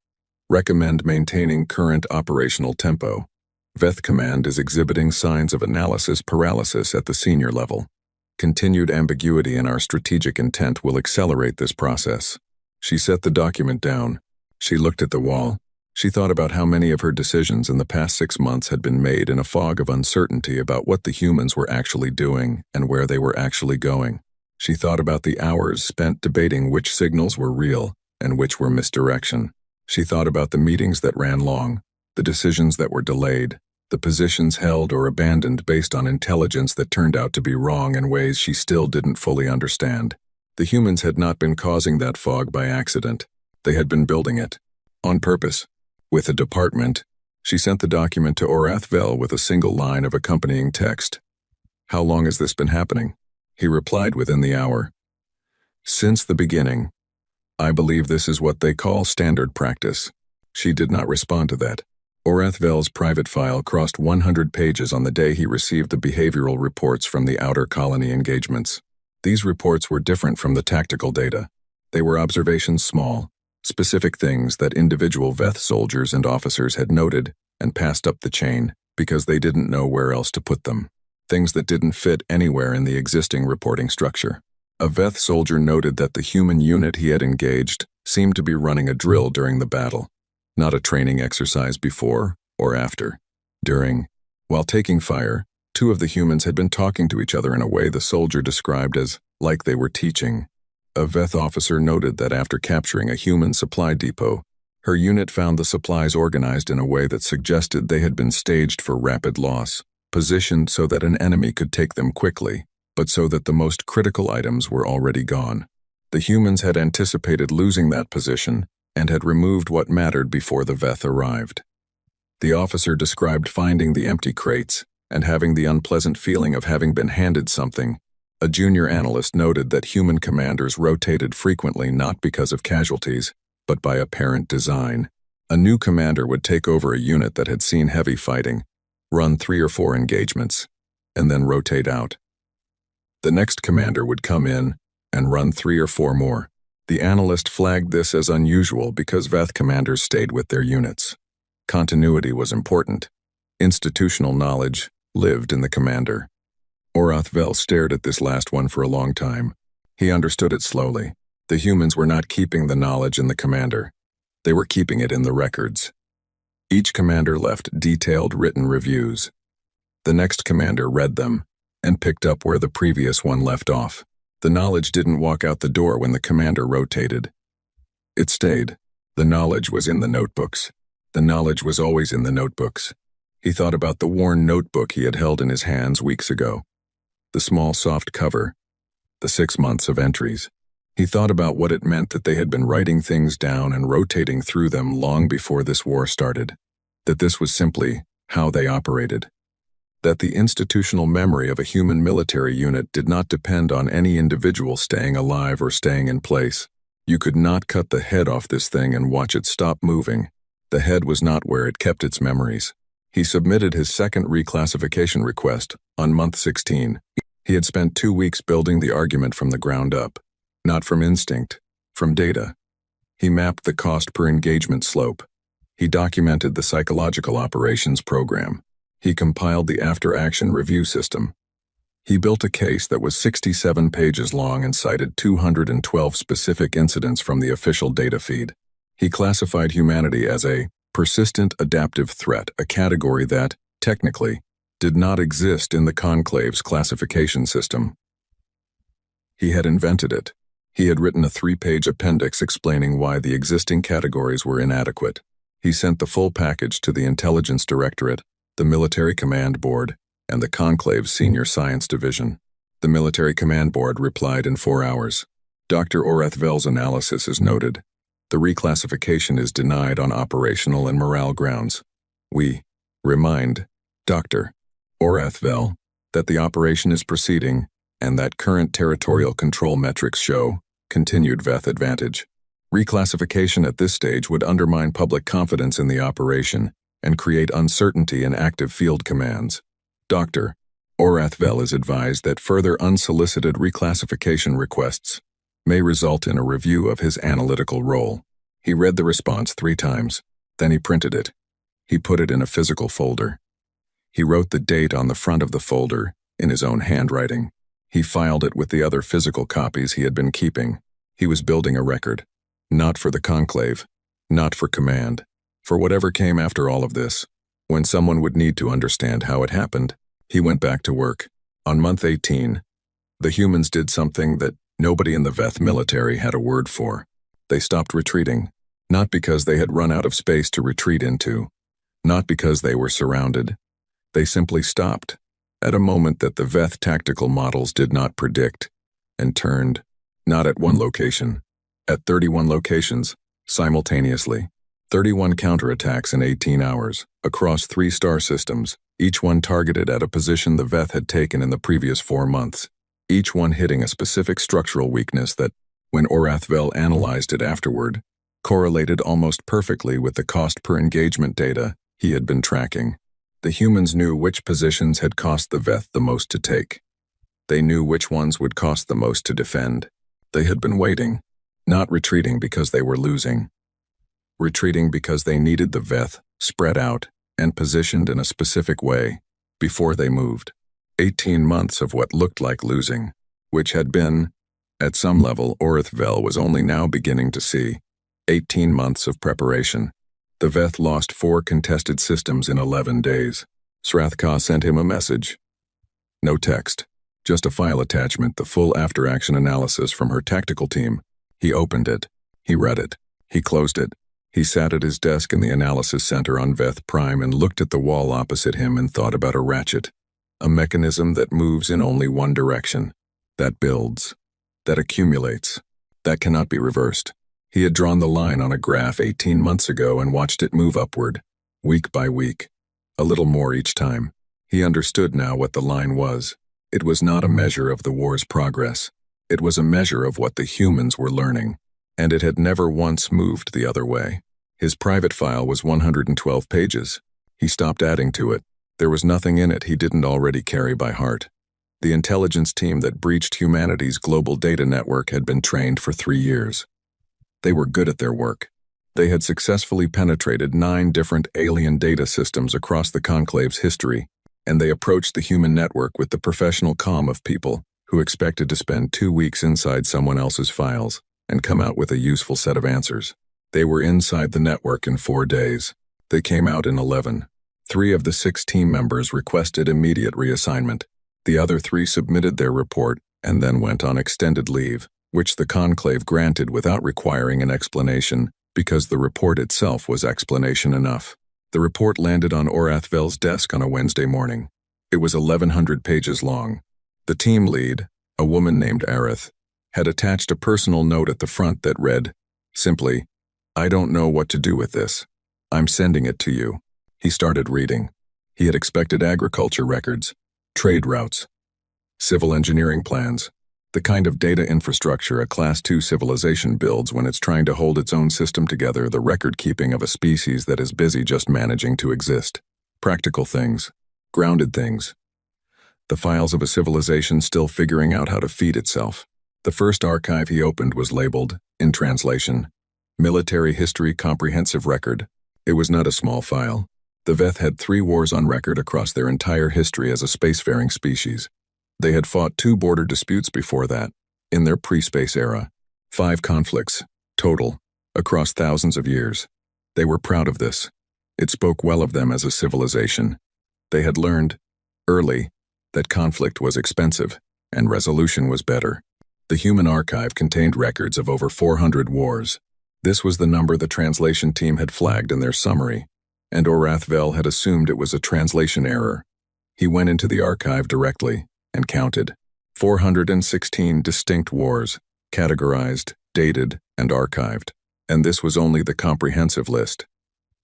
Speaker 1: "Recommend maintaining current operational tempo. Veth Command is exhibiting signs of analysis paralysis at the senior level. Continued ambiguity in our strategic intent will accelerate this process." She set the document down. She looked at the wall. She thought about how many of her decisions in the past 6 months had been made in a fog of uncertainty about what the humans were actually doing and where they were actually going. She thought about the hours spent debating which signals were real and which were misdirection. She thought about the meetings that ran long, the decisions that were delayed, the positions held or abandoned based on intelligence that turned out to be wrong in ways she still didn't fully understand. The humans had not been causing that fog by accident. They had been building it. On purpose. With a department, she sent the document to Orathvel with a single line of accompanying text. "How long has this been happening?" He replied within the hour. "Since the beginning. I believe this is what they call standard practice." She did not respond to that. Orathvel's private file crossed 100 pages on the day he received the behavioral reports from the outer colony engagements. These reports were different from the tactical data. They were observations small, specific things that individual Veth soldiers and officers had noted and passed up the chain because they didn't know where else to put them. Things that didn't fit anywhere in the existing reporting structure. A Veth soldier noted that the human unit he had engaged seemed to be running a drill during the battle, not a training exercise before or after. During, while taking fire, 2 of the humans had been talking to each other in a way the soldier described as like they were teaching. A Veth officer noted that after capturing a human supply depot, her unit found the supplies organized in a way that suggested they had been staged for rapid loss, positioned so that an enemy could take them quickly, but so that the most critical items were already gone. The humans had anticipated losing that position and had removed what mattered before the Veth arrived. The officer described finding the empty crates and having the unpleasant feeling of having been handed something. A junior analyst noted that human commanders rotated frequently not because of casualties, but by apparent design. A new commander would take over a unit that had seen heavy fighting, run 3 or 4 engagements, and then rotate out. The next commander would come in and run 3 or 4 more. The analyst flagged this as unusual because Veth commanders stayed with their units. Continuity was important. Institutional knowledge lived in the commander. Orathvel stared at this last one for a long time. He understood it slowly. The humans were not keeping the knowledge in the commander. They were keeping it in the records. Each commander left detailed written reviews. The next commander read them and picked up where the previous one left off. The knowledge didn't walk out the door when the commander rotated. It stayed. The knowledge was in the notebooks. The knowledge was always in the notebooks. He thought about the worn notebook he had held in his hands weeks ago. The small soft cover, the 6 months of entries. He thought about what it meant that they had been writing things down and rotating through them long before this war started, that this was simply how they operated, that the institutional memory of a human military unit did not depend on any individual staying alive or staying in place. You could not cut the head off this thing and watch it stop moving. The head was not where it kept its memories. He submitted his second reclassification request on month 16. He had spent 2 weeks building the argument from the ground up, not from instinct, from data. He mapped the cost per engagement slope. He documented the psychological operations program. He compiled the after-action review system. He built a case that was 67 pages long and cited 212 specific incidents from the official data feed. He classified humanity as a persistent adaptive threat, a category that, technically, did not exist in the Conclave's classification system. He had invented it. He had written a 3-page appendix explaining why the existing categories were inadequate. He sent the full package to the Intelligence Directorate, the Military Command Board, and the Conclave's Senior Science Division. The Military Command Board replied in 4 hours. Dr. Orathvel's analysis is noted. The reclassification is denied on operational and morale grounds. We remind Dr. Orathvel that the operation is proceeding and that current territorial control metrics show continued VETH advantage. Reclassification at this stage would undermine public confidence in the operation and create uncertainty in active field commands. Dr. Orathvel is advised that further unsolicited reclassification requests may result in a review of his analytical role. He read the response 3 times, then he printed it. He put it in a physical folder. He wrote the date on the front of the folder in his own handwriting. He filed it with the other physical copies he had been keeping. He was building a record, not for the Conclave, not for command, for whatever came after all of this. When someone would need to understand how it happened, he went back to work. On month 18, the humans did something that nobody in the VETH military had a word for. They stopped retreating, not because they had run out of space to retreat into, not because they were surrounded. They simply stopped, at a moment that the VETH tactical models did not predict, and turned, not at one location, at 31 locations, simultaneously. 31 counterattacks in 18 hours, across 3 star systems, each one targeted at a position the VETH had taken in the previous 4 months, each one hitting a specific structural weakness that, when Orathvel analyzed it afterward, correlated almost perfectly with the cost per engagement data he had been tracking. The humans knew which positions had cost the VETH the most to take. They knew which ones would cost the most to defend. They had been waiting, not retreating because they were losing. Retreating because they needed the VETH spread out and positioned in a specific way before they moved. 18 months of what looked like losing, which had been, at some level, Orathvel was only now beginning to see. 18 months of preparation. The VETH lost 4 contested systems in 11 days. Srathka sent him a message. No text, just a file attachment, the full after-action analysis from her tactical team. He opened it. He read it. He closed it. He sat at his desk in the analysis center on VETH Prime and looked at the wall opposite him and thought about a ratchet, a mechanism that moves in only one direction, that builds, that accumulates, that cannot be reversed. He had drawn the line on a graph 18 months ago and watched it move upward, week by week, a little more each time. He understood now what the line was. It was not a measure of the war's progress. It was a measure of what the humans were learning, and it had never once moved the other way. His private file was 112 pages. He stopped adding to it. There was nothing in it he didn't already carry by heart. The intelligence team that breached humanity's global data network had been trained for 3 years. They were good at their work. They had successfully penetrated 9 different alien data systems across the Conclave's history, and they approached the human network with the professional calm of people who expected to spend 2 weeks inside someone else's files and come out with a useful set of answers. They were inside the network in 4 days. They came out in 11. 3 of the 6 team members requested immediate reassignment. The other 3 submitted their report and then went on extended leave, which the Conclave granted without requiring an explanation because the report itself was explanation enough. The report landed on Orathvel's desk on a Wednesday morning. It was 1,100 pages long. The team lead, A woman named Aerith had attached a personal note at the front that read, simply, "I don't know what to do with this. I'm sending it to you." He started reading. He had expected agriculture records, trade routes, civil engineering plans, the kind of data infrastructure a Class II civilization builds when it's trying to hold its own system together, the record-keeping of a species that is busy just managing to exist. Practical things, grounded things. The files of a civilization still figuring out how to feed itself. The first archive he opened was labeled, in translation, Military History Comprehensive Record. It was not a small file. The Veth had 3 wars on record across their entire history as a spacefaring species. They had fought 2 border disputes before that, in their pre-space era. 5 conflicts, total, across thousands of years. They were proud of this. It spoke well of them as a civilization. They had learned, early, that conflict was expensive, and resolution was better. The Human Archive contained records of over 400 wars. This was the number the translation team had flagged in their summary, and Orathvel had assumed it was a translation error. He went into the archive directly and counted 416 distinct wars, categorized, dated, and archived. And this was only the comprehensive list.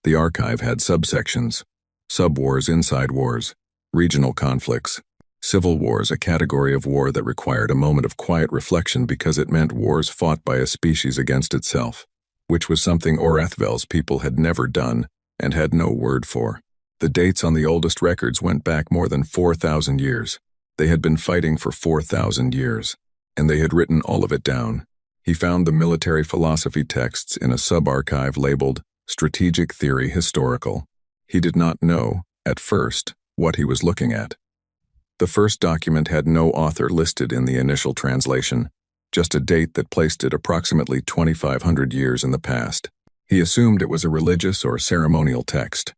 Speaker 1: The archive had subsections, sub-wars inside wars, regional conflicts, civil wars, a category of war that required a moment of quiet reflection because it meant wars fought by a species against itself, which was something Orathvel's people had never done and had no word for. The dates on the oldest records went back more than 4,000 years. They had been fighting for 4,000 years, and they had written all of it down. He found the military philosophy texts in a sub-archive labeled Strategic Theory Historical. He did not know, at first, what he was looking at. The first document had no author listed in the initial translation, just a date that placed it approximately 2,500 years in the past. He assumed it was a religious or ceremonial text.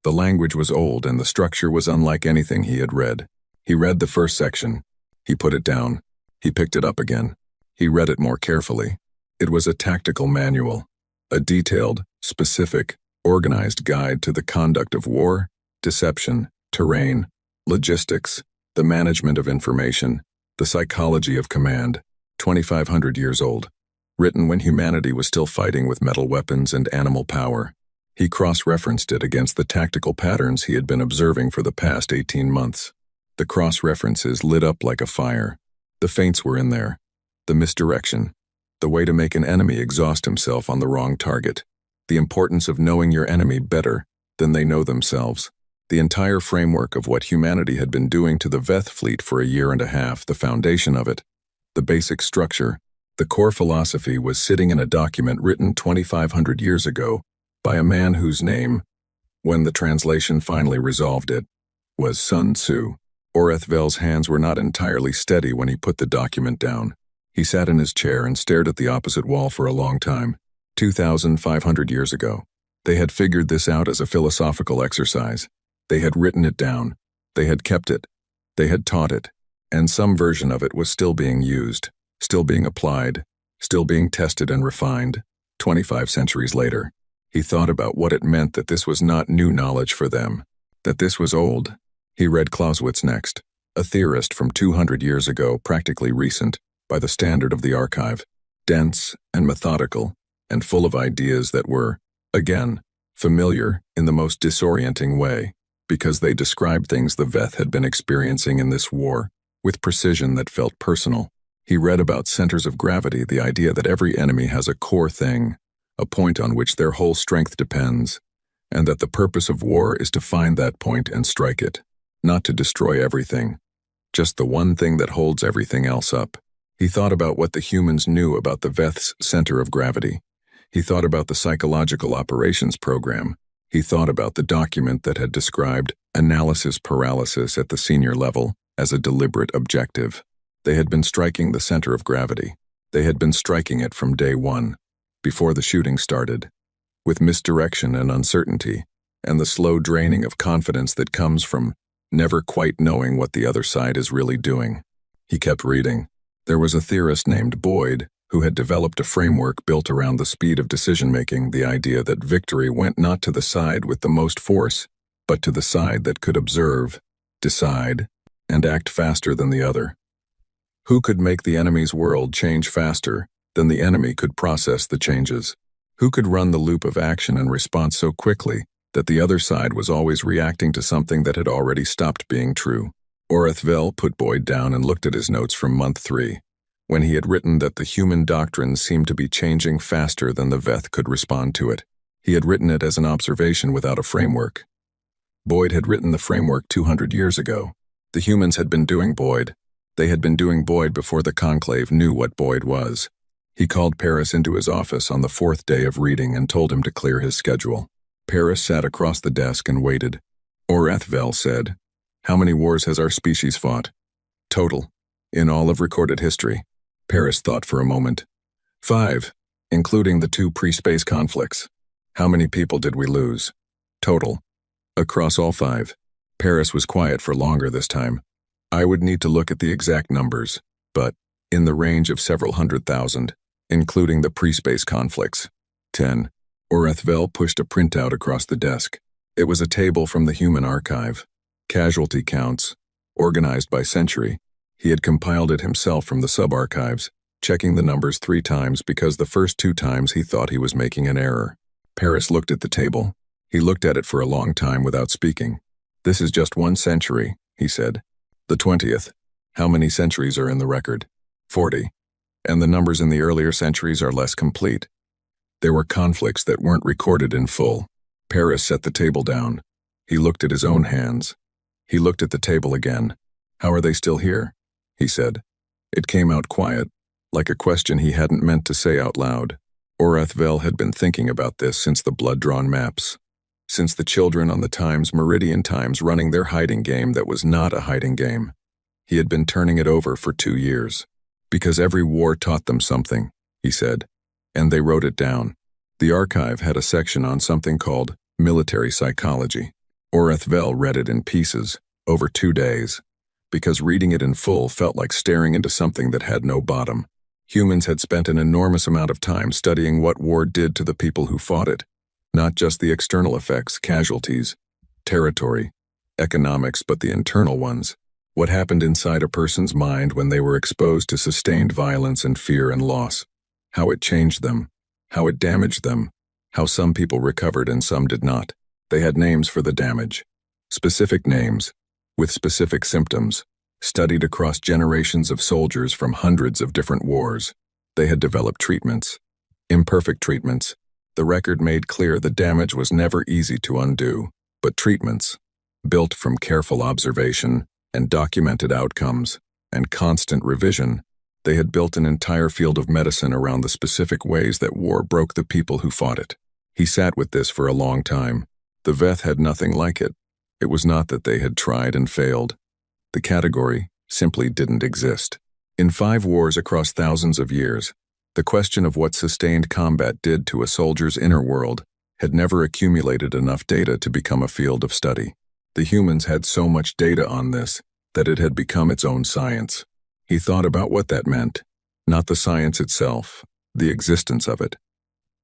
Speaker 1: The language was old and the structure was unlike anything he had read. He read the first section. He put it down. He picked it up again. He read it more carefully. It was a tactical manual, a detailed, specific, organized guide to the conduct of war, deception, terrain, logistics, the management of information, the psychology of command, 2,500 years old, written when humanity was still fighting with metal weapons and animal power. He cross-referenced it against the tactical patterns he had been observing for the past 18 months. The cross-references lit up like a fire. The feints were in there. The misdirection. The way to make an enemy exhaust himself on the wrong target. The importance of knowing your enemy better than they know themselves. The entire framework of what humanity had been doing to the Veth fleet for a year and a half, the foundation of it, the basic structure, the core philosophy was sitting in a document written 2,500 years ago by a man whose name, when the translation finally resolved it, was Sun Tzu. Orathvel's hands were not entirely steady when he put the document down. He sat in his chair and stared at the opposite wall for a long time. 2,500 years ago. They had figured this out as a philosophical exercise. They had written it down. They had kept it. They had taught it. And some version of it was still being used, still being applied, still being tested and refined. 25 centuries later, he thought about what it meant that this was not new knowledge for them, that this was old. He read Clausewitz next, a theorist from 200 years ago, practically recent, by the standard of the archive, dense and methodical, and full of ideas that were, again, familiar in the most disorienting way, because they described things the Veth had been experiencing in this war, with precision that felt personal. He read about centers of gravity, the idea that every enemy has a core thing, a point on which their whole strength depends, and that the purpose of war is to find that point and strike it, not to destroy everything, just the one thing that holds everything else up. He thought about what the humans knew about the Veth's center of gravity. He thought about the psychological operations program. He thought about the document that had described analysis paralysis at the senior level as a deliberate objective. They had been striking the center of gravity. They had been striking it from day one, before the shooting started, with misdirection and uncertainty, and the slow draining of confidence that comes from never quite knowing what the other side is really doing. He kept reading. There was a theorist named Boyd who had developed a framework built around the speed of decision-making, the idea that victory went not to the side with the most force, but to the side that could observe, decide, and act faster than the other. Who could make the enemy's world change faster than the enemy could process the changes? Who could run the loop of action and response so quickly that the other side was always reacting to something that had already stopped being true? Orethvel put Boyd down and looked at his notes from month 3, when he had written that the human doctrines seemed to be changing faster than the Veth could respond to it. He had written it as an observation without a framework. Boyd had written the framework 200 years ago. The humans had been doing Boyd. They had been doing Boyd before the conclave knew what Boyd was. He called Paris into his office on the 4th day of reading and told him to clear his schedule. Paris sat across the desk and waited. Orethvel said, "How many wars has our species fought?" "Total. In all of recorded history." Paris thought for a moment. 5, including the 2 pre-space conflicts. "How many people did we lose?" "Total. Across all 5. Paris was quiet for longer this time. "I would need to look at the exact numbers, but in the range of several 100,000, including the pre-space conflicts." 10. Orethvel pushed a printout across the desk. It was a table from the Human Archive. Casualty counts, organized by century. He had compiled it himself from the sub-archives, checking the numbers 3 times because the first 2 times he thought he was making an error. Paris looked at the table. He looked at it for a long time without speaking. "This is just 1 century, he said. "The 20th. How many centuries are in the record?" 40. "And the numbers in the earlier centuries are less complete." There were conflicts that weren't recorded in full. Paris set the table down. He looked at his own hands. He looked at the table again. "How are they still here?" he said. It came out quiet, like a question he hadn't meant to say out loud. Orethvel had been thinking about this since the blood-drawn maps. Since the children on the Times Meridian Times running their hiding game that was not a hiding game. He had been turning it over for 2 years. "Because every war taught them something," he said, and they wrote it down. The archive had a section on something called military psychology. Orethvel read it in pieces, over 2 days, because reading it in full felt like staring into something that had no bottom. Humans had spent an enormous amount of time studying what war did to the people who fought it, not just the external effects, casualties, territory, economics, but the internal ones. What happened inside a person's mind when they were exposed to sustained violence and fear and loss. How it changed them, how it damaged them, how some people recovered and some did not. They had names for the damage, specific names, with specific symptoms, studied across generations of soldiers from hundreds of different wars. They had developed treatments, imperfect treatments. The record made clear the damage was never easy to undo, but treatments, built from careful observation and documented outcomes and constant revision. They had built an entire field of medicine around the specific ways that war broke the people who fought it. He sat with this for a long time. The Veth had nothing like it. It was not that they had tried and failed. The category simply didn't exist. In 5 wars across thousands of years, the question of what sustained combat did to a soldier's inner world had never accumulated enough data to become a field of study. The humans had so much data on this that it had become its own science. He thought about what that meant, not the science itself, the existence of it,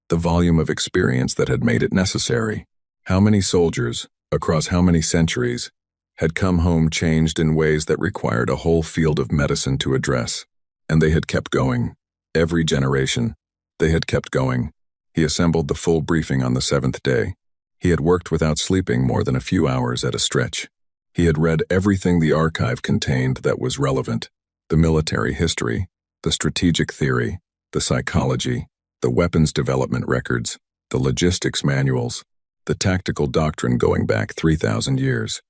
Speaker 1: the volume of experience that had made it necessary. How many soldiers, across how many centuries, had come home changed in ways that required a whole field of medicine to address, and they had kept going. Every generation, they had kept going. He assembled the full briefing on the 7th day. He had worked without sleeping more than a few hours at a stretch. He had read everything the archive contained that was relevant: the military history, the strategic theory, the psychology, the weapons development records, the logistics manuals, the tactical doctrine going back 3,000 years.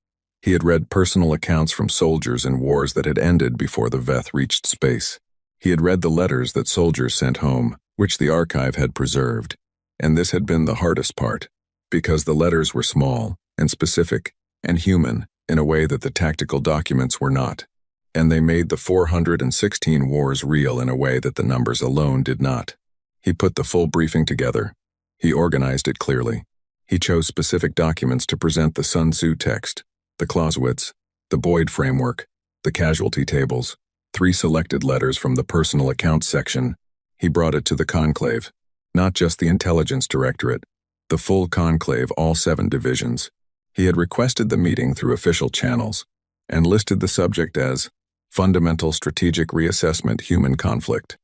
Speaker 1: He had read personal accounts from soldiers in wars that had ended before the Veth reached space. He had read the letters that soldiers sent home, which the archive had preserved. And this had been the hardest part, because the letters were small and specific and human in a way that the tactical documents were not. And they made the 416 wars real in a way that the numbers alone did not. He put the full briefing together. He organized it clearly. He chose specific documents to present: the Sun Tzu text, the Clausewitz, the Boyd framework, the casualty tables, 3 selected letters from the personal accounts section. He brought it to the conclave, not just the intelligence directorate, the full conclave, all 7 divisions. He had requested the meeting through official channels and listed the subject as Fundamental Strategic Reassessment Human Conflict.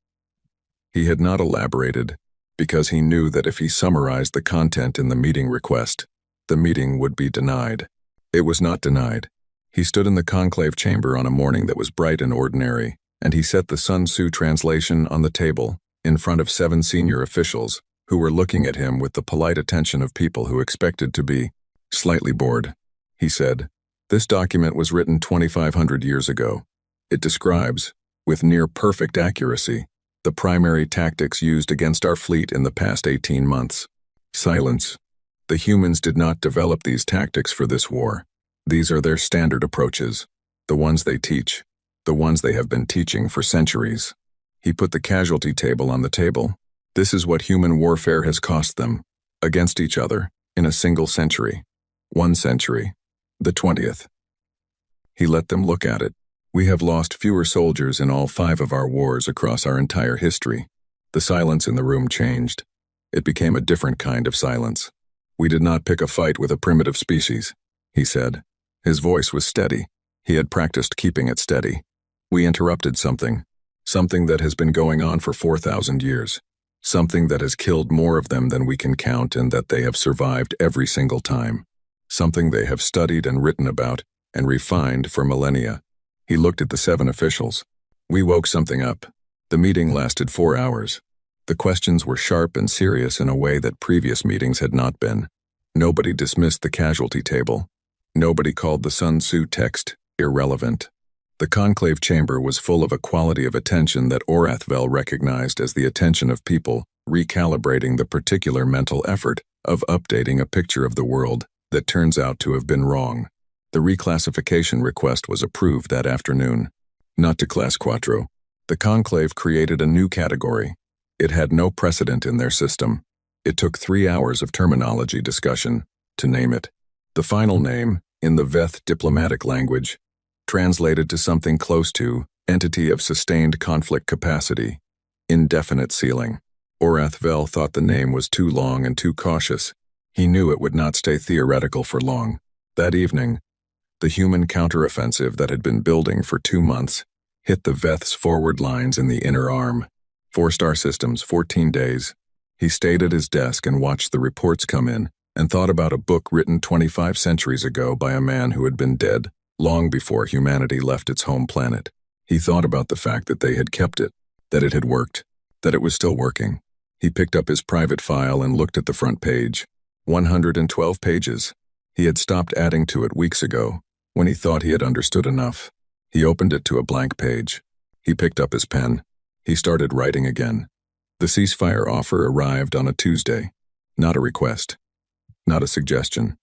Speaker 1: He had not elaborated, because he knew that if he summarized the content in the meeting request, the meeting would be denied. It was not denied. He stood in the conclave chamber on a morning that was bright and ordinary, and he set the Sun Tzu translation on the table, in front of 7 senior officials, who were looking at him with the polite attention of people who expected to be slightly bored. He said, "This document was written 2,500 years ago. It describes, with near perfect accuracy, the primary tactics used against our fleet in the past 18 months. Silence. The humans did not develop these tactics for this war. These are their standard approaches, the ones they teach, the ones they have been teaching for centuries." He put the casualty table on the table. This is what human warfare has cost them, against each other, in a single century. 1 century. The 20th. He let them look at it. We have lost fewer soldiers in all 5 of our wars across our entire history. The silence in the room changed. It became a different kind of silence. "We did not pick a fight with a primitive species," he said. His voice was steady. He had practiced keeping it steady. "We interrupted something that has been going on for 4,000 years. Something that has killed more of them than we can count and that they have survived every single time. Something they have studied and written about and refined for millennia." He looked at the 7 officials. "We woke something up." The meeting lasted 4 hours. The questions were sharp and serious in a way that previous meetings had not been. Nobody dismissed the casualty table. Nobody called the Sun Tzu text irrelevant. The conclave chamber was full of a quality of attention that Orathvel recognized as the attention of people recalibrating the particular mental effort of updating a picture of the world that turns out to have been wrong. The reclassification request was approved that afternoon. Not to Class Quattro. The conclave created a new category. It had no precedent in their system. It took 3 hours of terminology discussion to name it. The final name, in the Veth diplomatic language, translated to something close to entity of sustained conflict capacity, indefinite ceiling. Orathvel thought the name was too long and too cautious. He knew it would not stay theoretical for long. That evening, the human counteroffensive that had been building for 2 months hit the Veth's forward lines in the inner arm. 4-star systems, 14 days. He stayed at his desk and watched the reports come in and thought about a book written 25 centuries ago by a man who had been dead long before humanity left its home planet. He thought about the fact that they had kept it, that it had worked, that it was still working. He picked up his private file and looked at the front page. 112 pages. He had stopped adding to it weeks ago, when he thought he had understood enough. He opened it to a blank page. He picked up his pen. He started writing again. The ceasefire offer arrived on a Tuesday. Not a request. Not a suggestion.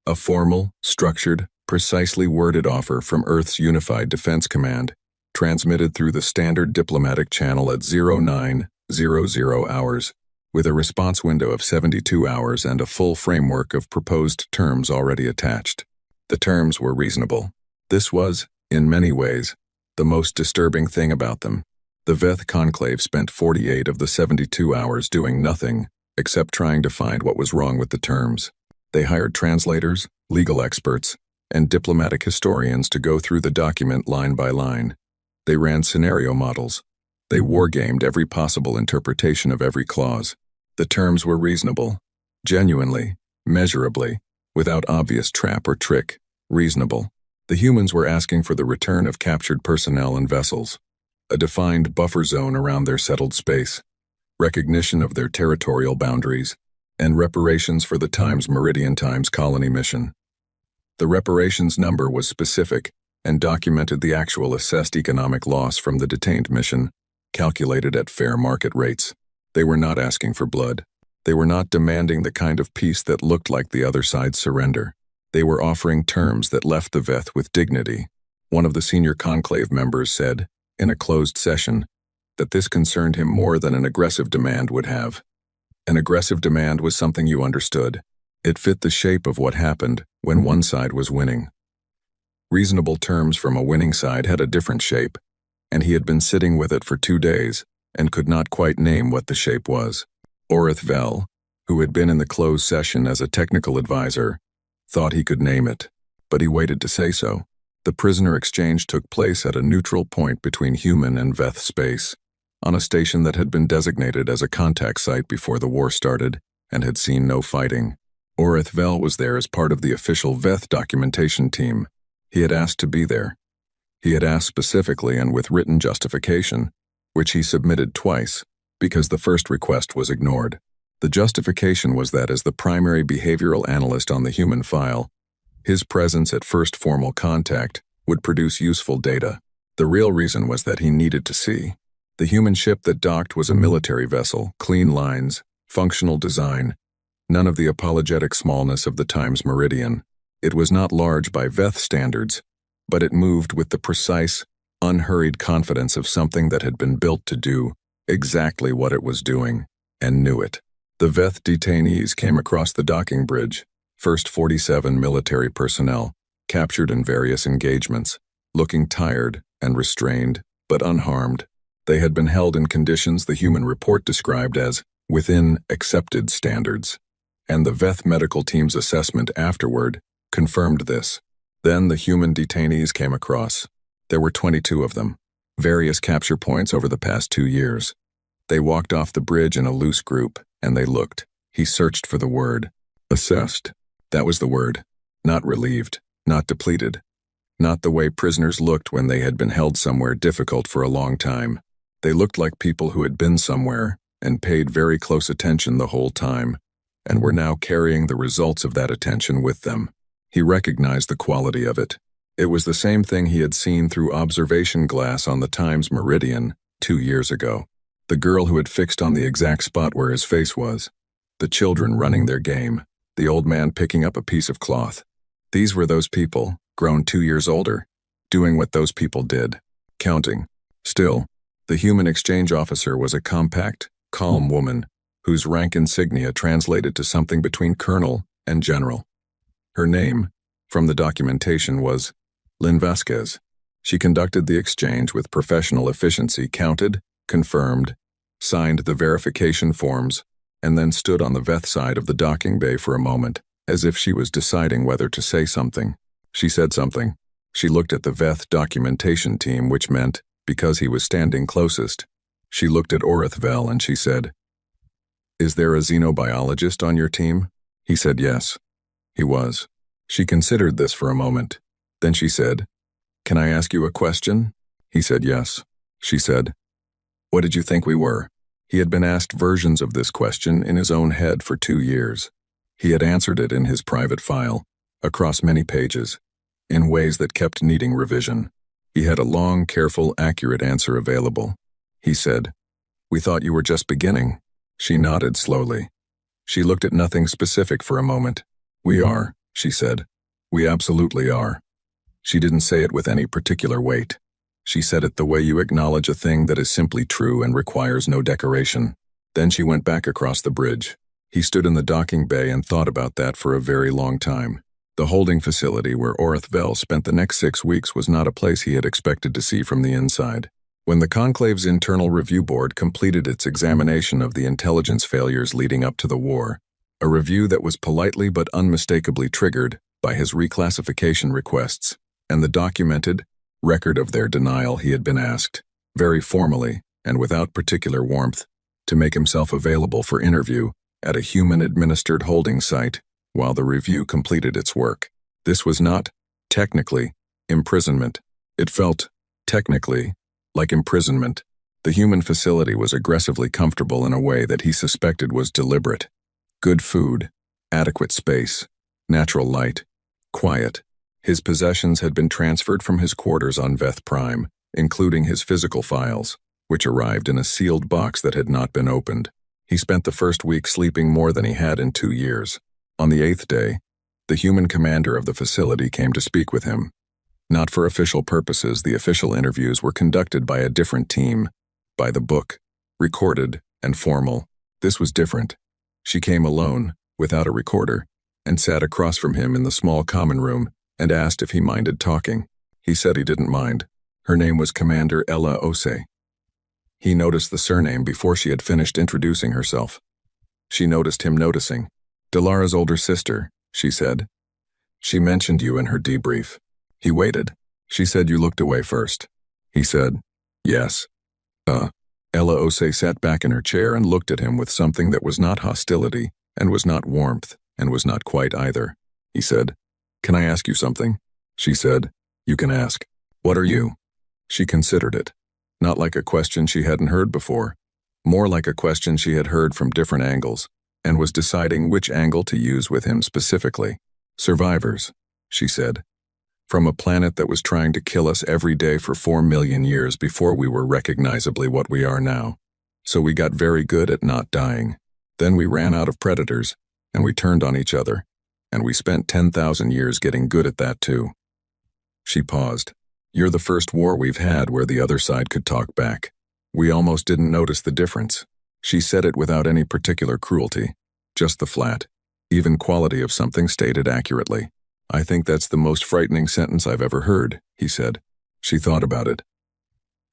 Speaker 1: A formal, structured, precisely worded offer from Earth's Unified Defense Command, transmitted through the standard diplomatic channel at 0900 hours, with a response window of 72 hours and a full framework of proposed terms already attached. The terms were reasonable. This was, in many ways, the most disturbing thing about them. The Veth conclave spent 48 of the 72 hours doing nothing, except trying to find what was wrong with the terms. They hired translators, legal experts, and diplomatic historians to go through the document line by line. They ran scenario models. They wargamed every possible interpretation of every clause. The terms were reasonable. Genuinely, measurably, without obvious trap or trick, reasonable. The humans were asking for the return of captured personnel and vessels, a defined buffer zone around their settled space, recognition of their territorial boundaries, and reparations for the Times Meridian Times colony mission. The reparations number was specific and documented the actual assessed economic loss from the detained mission, calculated at fair market rates. They were not asking for blood. They were not demanding the kind of peace that looked like the other side's surrender. They were offering terms that left the Veth with dignity. One of the senior conclave members said, in a closed session, that this concerned him more than an aggressive demand would have. An aggressive demand was something you understood. It fit the shape of what happened when one side was winning. Reasonable terms from a winning side had a different shape, and he had been sitting with it for 2 days and could not quite name what the shape was. Orathvel, who had been in the closed session as a technical advisor, thought he could name it, but he waited to say so. The prisoner exchange took place at a neutral point between human and Veth space, on a station that had been designated as a contact site before the war started and had seen no fighting. Oreth Vel was there as part of the official Veth documentation team. He had asked to be there. He had asked specifically and with written justification, which he submitted twice, because the first request was ignored. The justification was that as the primary behavioral analyst on the human file, his presence at first formal contact would produce useful data. The real reason was that he needed to see. The human ship that docked was a military vessel, clean lines, functional design, none of the apologetic smallness of the Times Meridian. It was not large by Veth standards, but it moved with the precise, unhurried confidence of something that had been built to do exactly what it was doing, and knew it. The Veth detainees came across the docking bridge, first 47 military personnel, captured in various engagements, looking tired and restrained, but unharmed. They had been held in conditions the human report described as within accepted standards, and the Veth medical team's assessment afterward confirmed this. Then the human detainees came across. There were 22 of them, various capture points over the past 2 years. They walked off the bridge in a loose group, and they looked. He searched for the word. Assessed. That was the word. Not relieved, not depleted. Not the way prisoners looked when they had been held somewhere difficult for a long time. They looked like people who had been somewhere and paid very close attention the whole time, and were now carrying the results of that attention with them. He recognized the quality of it. It was the same thing he had seen through observation glass on the Times Meridian 2 years ago. The girl who had fixed on the exact spot where his face was. The children running their game. The old man picking up a piece of cloth. These were those people, grown 2 years older, doing what those people did. Counting. Still, the human exchange officer was a compact, calm woman, whose rank insignia translated to something between colonel and general. Her name, from the documentation, was Lynn Vasquez. She conducted the exchange with professional efficiency, counted, confirmed, signed the verification forms, and then stood on the Veth side of the docking bay for a moment, as if she was deciding whether to say something. She said something. She looked at the Veth documentation team, which meant, because he was standing closest, she looked at Oreth Vel and she said, "Is there a xenobiologist on your team?" He said yes. He was. She considered this for a moment. Then she said, "Can I ask you a question?" He said yes. She said, "What did you think we were?" He had been asked versions of this question in his own head for 2 years. He had answered it in his private file, across many pages, in ways that kept needing revision. He had a long, careful, accurate answer available. He said, "We thought you were just beginning." She nodded slowly. She looked at nothing specific for a moment. "We are," she said. "We absolutely are." She didn't say it with any particular weight. She said it the way you acknowledge a thing that is simply true and requires no decoration. Then she went back across the bridge. He stood in the docking bay and thought about that for a very long time. The holding facility where Oreth Vel spent the next 6 weeks was not a place he had expected to see from the inside. When the Conclave's Internal Review Board completed its examination of the intelligence failures leading up to the war, a review that was politely but unmistakably triggered by his reclassification requests, and the documented record of their denial, he had been asked, very formally and without particular warmth, to make himself available for interview at a human-administered holding site while the review completed its work. This was not, technically, imprisonment. It felt, technically, like imprisonment. The human facility was aggressively comfortable in a way that he suspected was deliberate. Good food, adequate space, natural light, quiet. His possessions had been transferred from his quarters on Veth Prime, including his physical files, which arrived in a sealed box that had not been opened. He spent the first week sleeping more than he had in 2 years. On the 8th day, the human commander of the facility came to speak with him. Not for official purposes, the official interviews were conducted by a different team, by the book, recorded and formal. This was different. She came alone, without a recorder, and sat across from him in the small common room and asked if he minded talking. He said he didn't mind. Her name was Commander Ella Ose. He noticed the surname before she had finished introducing herself. She noticed him noticing. "Delara's older sister," she said. "She mentioned you in her debrief." He waited. She said you looked away first. He said, yes. Ella Osei sat back in her chair and looked at him with something that was not hostility, and was not warmth, and was not quite either. He said, can I ask you something? She said, you can ask. What are you? She considered it. Not like a question she hadn't heard before. More like a question she had heard from different angles, and was deciding which angle to use with him specifically. Survivors, she said. From a planet that was trying to kill us every day for 4 million years before we were recognizably what we are now. So we got very good at not dying. Then we ran out of predators, and we turned on each other, and we spent 10,000 years getting good at that too. She paused. You're the first war we've had where the other side could talk back. We almost didn't notice the difference. She said it without any particular cruelty, just the flat, even quality of something stated accurately. I think that's the most frightening sentence I've ever heard, he said. She thought about it.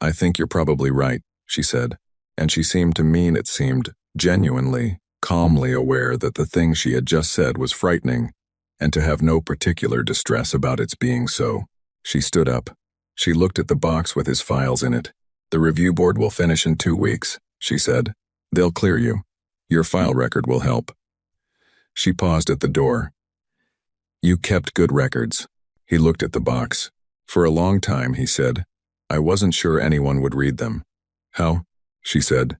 Speaker 1: I think you're probably right, she said, and she seemed to mean it, seemed genuinely, calmly aware that the thing she had just said was frightening, and to have no particular distress about its being so. She stood up. She looked at the box with his files in it. The review board will finish in 2 weeks, she said. They'll clear you. Your file record will help. She paused at the door. You kept good records. He looked at the box. For a long time, he said. I wasn't sure anyone would read them. How? She said.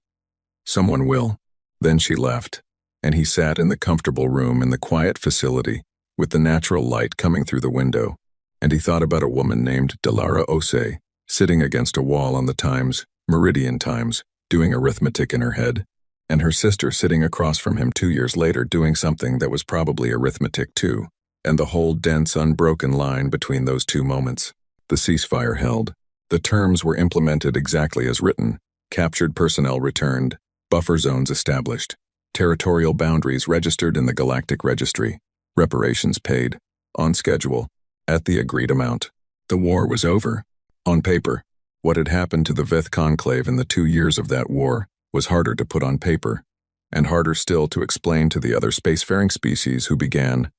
Speaker 1: Someone will. Then she left, and he sat in the comfortable room in the quiet facility, with the natural light coming through the window, and he thought about a woman named Delara Osei, sitting against a wall on the Times, Meridian Times, doing arithmetic in her head, and her sister sitting across from him 2 years later doing something that was probably arithmetic too, and the whole dense, unbroken line between those two moments. The ceasefire held. The terms were implemented exactly as written. Captured personnel returned. Buffer zones established. Territorial boundaries registered in the Galactic Registry. Reparations paid. On schedule. At the agreed amount. The war was over. On paper. What had happened to the Veth Conclave in the 2 years of that war was harder to put on paper, and harder still to explain to the other spacefaring species who began,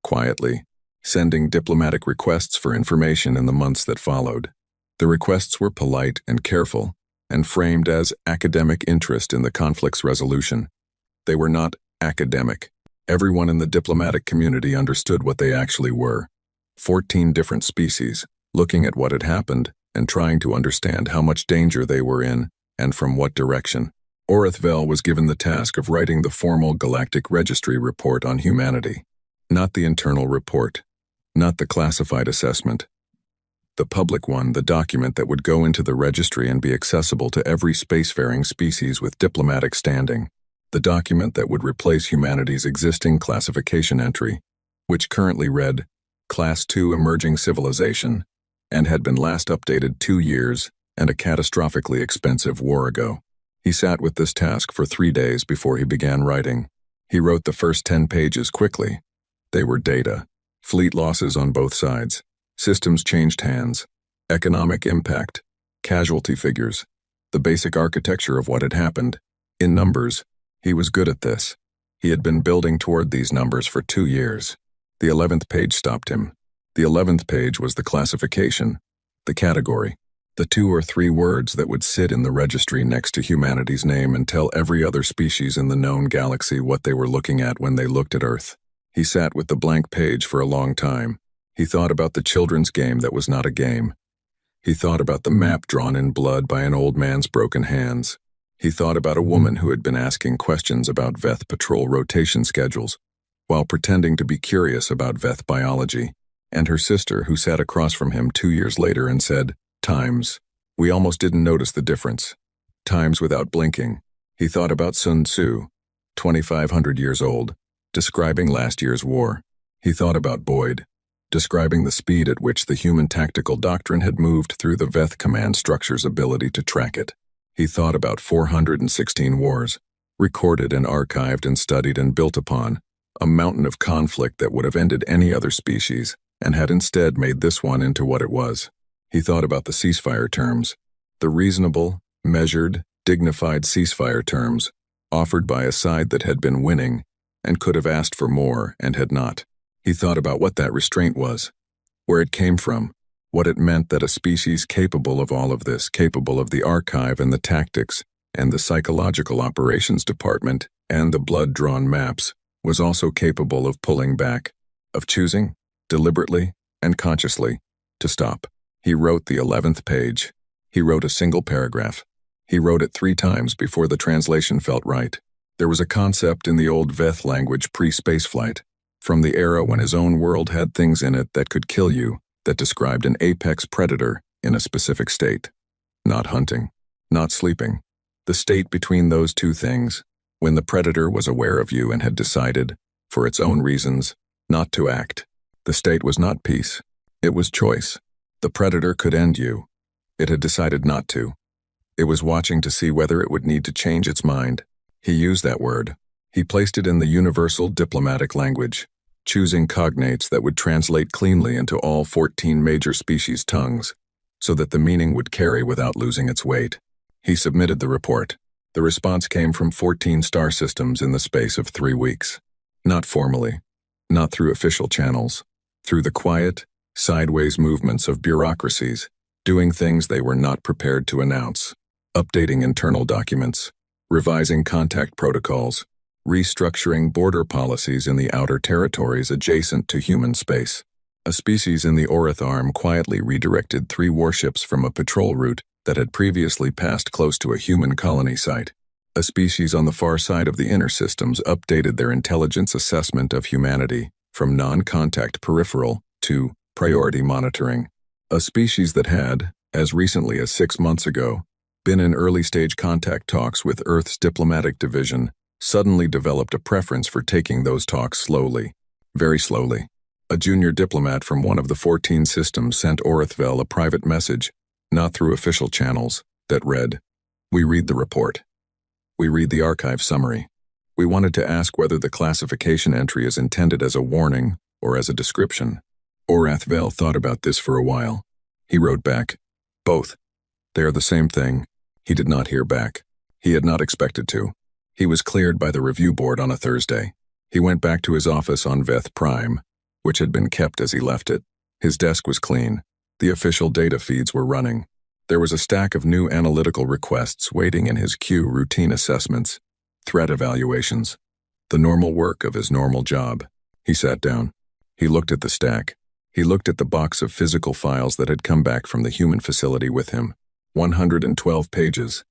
Speaker 1: quietly, sending diplomatic requests for information in the months that followed. The requests were polite and careful, and framed as academic interest in the conflict's resolution. They were not academic. Everyone in the diplomatic community understood what they actually were. 14 different species, looking at what had happened and trying to understand how much danger they were in and from what direction. Orith Vel was given the task of writing the formal Galactic Registry report on humanity. Not the internal report. Not the classified assessment. The public one, the document that would go into the registry and be accessible to every spacefaring species with diplomatic standing. The document that would replace humanity's existing classification entry, which currently read, Class 2 Emerging Civilization, and had been last updated 2 years and a catastrophically expensive war ago. He sat with this task for 3 days before he began writing. He wrote the first 10 pages quickly. They were data, fleet losses on both sides, systems changed hands, economic impact, casualty figures, the basic architecture of what had happened. In numbers, he was good at this. He had been building toward these numbers for 2 years. The 11th page stopped him. The 11th page was the classification, the category, the 2 or 3 words that would sit in the registry next to humanity's name and tell every other species in the known galaxy what they were looking at when they looked at Earth. He sat with the blank page for a long time. He thought about the children's game that was not a game. He thought about the map drawn in blood by an old man's broken hands. He thought about a woman who had been asking questions about Veth patrol rotation schedules, while pretending to be curious about Veth biology, and her sister who sat across from him 2 years later and said, Times. We almost didn't notice the difference. Times without blinking. He thought about Sun Tzu, 2,500 years old, describing last year's war. He thought about Boyd, describing the speed at which the human tactical doctrine had moved through the Veth command structure's ability to track it. He thought about 416 wars, recorded and archived and studied and built upon, a mountain of conflict that would have ended any other species, and had instead made this one into what it was. He thought about the ceasefire terms, the reasonable, measured, dignified ceasefire terms, offered by a side that had been winning, and could have asked for more and had not. He thought about what that restraint was, where it came from, What it meant that a species capable of all of this, capable of the archive and the tactics, and the psychological operations department, and the blood-drawn maps, was also capable of pulling back, of choosing, deliberately and consciously, to stop. He wrote the 11th page. He wrote a single paragraph. He wrote it 3 times before the translation felt right. There was a concept in the old Veth language pre-spaceflight, from the era when his own world had things in it that could kill you, that described an apex predator in a specific state. Not hunting, not sleeping. The state between those two things, when the predator was aware of you and had decided, for its own reasons, not to act. The state was not peace. It was choice. The predator could end you. It had decided not to. It was watching to see whether it would need to change its mind. He used that word. He placed it in the universal diplomatic language, choosing cognates that would translate cleanly into all 14 major species' tongues, so that the meaning would carry without losing its weight. He submitted the report. The response came from 14 star systems in the space of 3 weeks. Not formally, not through official channels, through the quiet, sideways movements of bureaucracies, doing things they were not prepared to announce, updating internal documents, revising contact protocols, restructuring border policies in the outer territories adjacent to human space. A species in the Orith Arm quietly redirected 3 warships from a patrol route that had previously passed close to a human colony site. A species on the far side of the inner systems updated their intelligence assessment of humanity from non-contact peripheral to priority monitoring. A species that had, as recently as 6 months ago, been in early-stage contact talks with Earth's diplomatic division, suddenly developed a preference for taking those talks slowly, very slowly. A junior diplomat from one of the 14 systems sent Orithvel a private message, not through official channels, that read, "We read the report. We read the archive summary. We wanted to ask whether the classification entry is intended as a warning or as a description." Orithvel thought about this for a while. He wrote back, "Both. They are the same thing." He did not hear back. He had not expected to. He was cleared by the review board on a Thursday. He went back to his office on Veth Prime, which had been kept as he left it. His desk was clean. The official data feeds were running. There was a stack of new analytical requests waiting in his queue: routine assessments, threat evaluations, the normal work of his normal job. He sat down. He looked at the stack. He looked at the box of physical files that had come back from the human facility with him. 112 pages,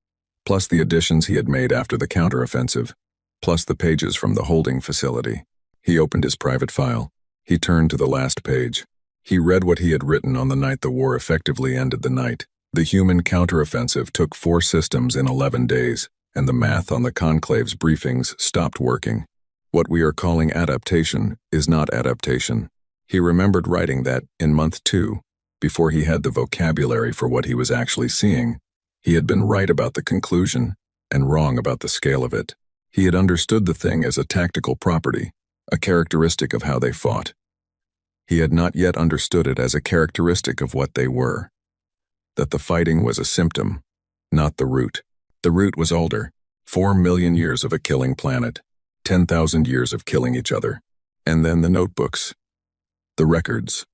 Speaker 1: plus the additions he had made after the counteroffensive, plus the pages from the holding facility. He opened his private file. He turned to the last page. He read what he had written on the night the war effectively ended the night. The human counteroffensive took 4 systems in 11 days, and the math on the Conclave's briefings stopped working. What we are calling adaptation is not adaptation. He remembered writing that in month 2, before he had the vocabulary for what he was actually seeing. He had been right about the conclusion and wrong about the scale of it. He had understood the thing as a tactical property, a characteristic of how they fought. He had not yet understood it as a characteristic of what they were. That the fighting was a symptom, not the root. The root was older, 4 million years of a killing planet, 10,000 years of killing each other. And then the notebooks, the records,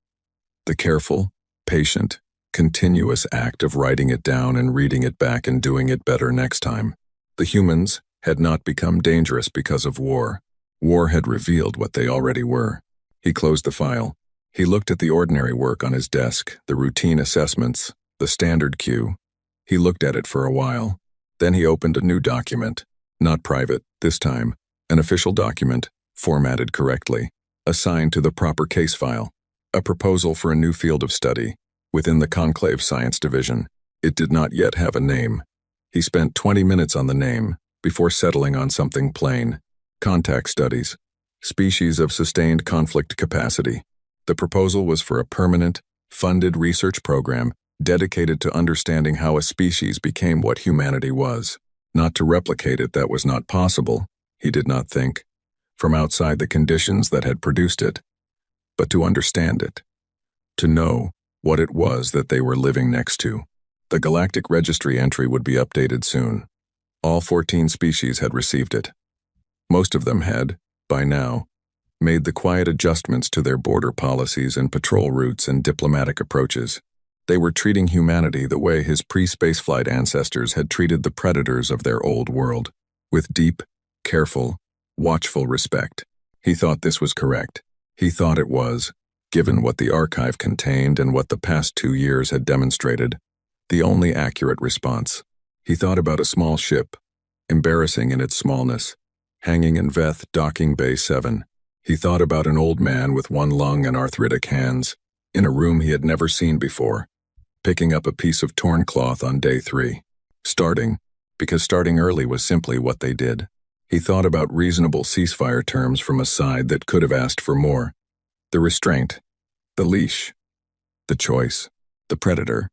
Speaker 1: the careful, patient, continuous act of writing it down and reading it back and doing it better next time. The humans had not become dangerous because of war. War had revealed what they already were. He closed the file. He looked at the ordinary work on his desk, the routine assessments, the standard queue. He looked at it for a while. Then he opened a new document, not private, this time, an official document, formatted correctly, assigned to the proper case file, a proposal for a new field of study within the Conclave Science Division. It did not yet have a name. He spent 20 minutes on the name before settling on something plain: contact studies, species of sustained conflict capacity. The proposal was for a permanent, funded research program dedicated to understanding how a species became what humanity was. Not to replicate it, that was not possible, he did not think, from outside the conditions that had produced it, but to understand it, to know what it was that they were living next to. The Galactic Registry entry would be updated soon. All 14 species had received it. Most of them had, by now, made the quiet adjustments to their border policies and patrol routes and diplomatic approaches. They were treating humanity the way his pre-spaceflight ancestors had treated the predators of their old world, with deep, careful, watchful respect. He thought this was correct. He thought it was, given what the archive contained and what the past 2 years had demonstrated, the only accurate response. He thought about a small ship, embarrassing in its smallness, hanging in Veth Docking Bay 7. He thought about an old man with one lung and arthritic hands, in a room he had never seen before, picking up a piece of torn cloth on day 3. Because starting early was simply what they did. He thought about reasonable ceasefire terms from a side that could have asked for more. The restraint, the leash, the choice, the predator,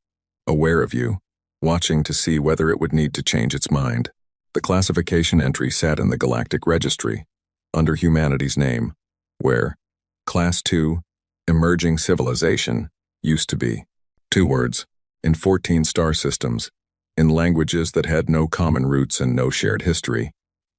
Speaker 1: aware of you, watching to see whether it would need to change its mind. The classification entry sat in the Galactic Registry, under humanity's name, where Class 2, Emerging Civilization, used to be. 2 words, in 14 star systems, in languages that had no common roots and no shared history,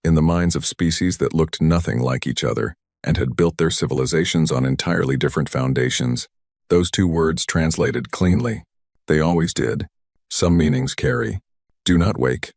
Speaker 1: in the minds of species that looked nothing like each other and had built their civilizations on entirely different foundations. Those 2 words translated cleanly. They always did. Some meanings carry. Do not wake.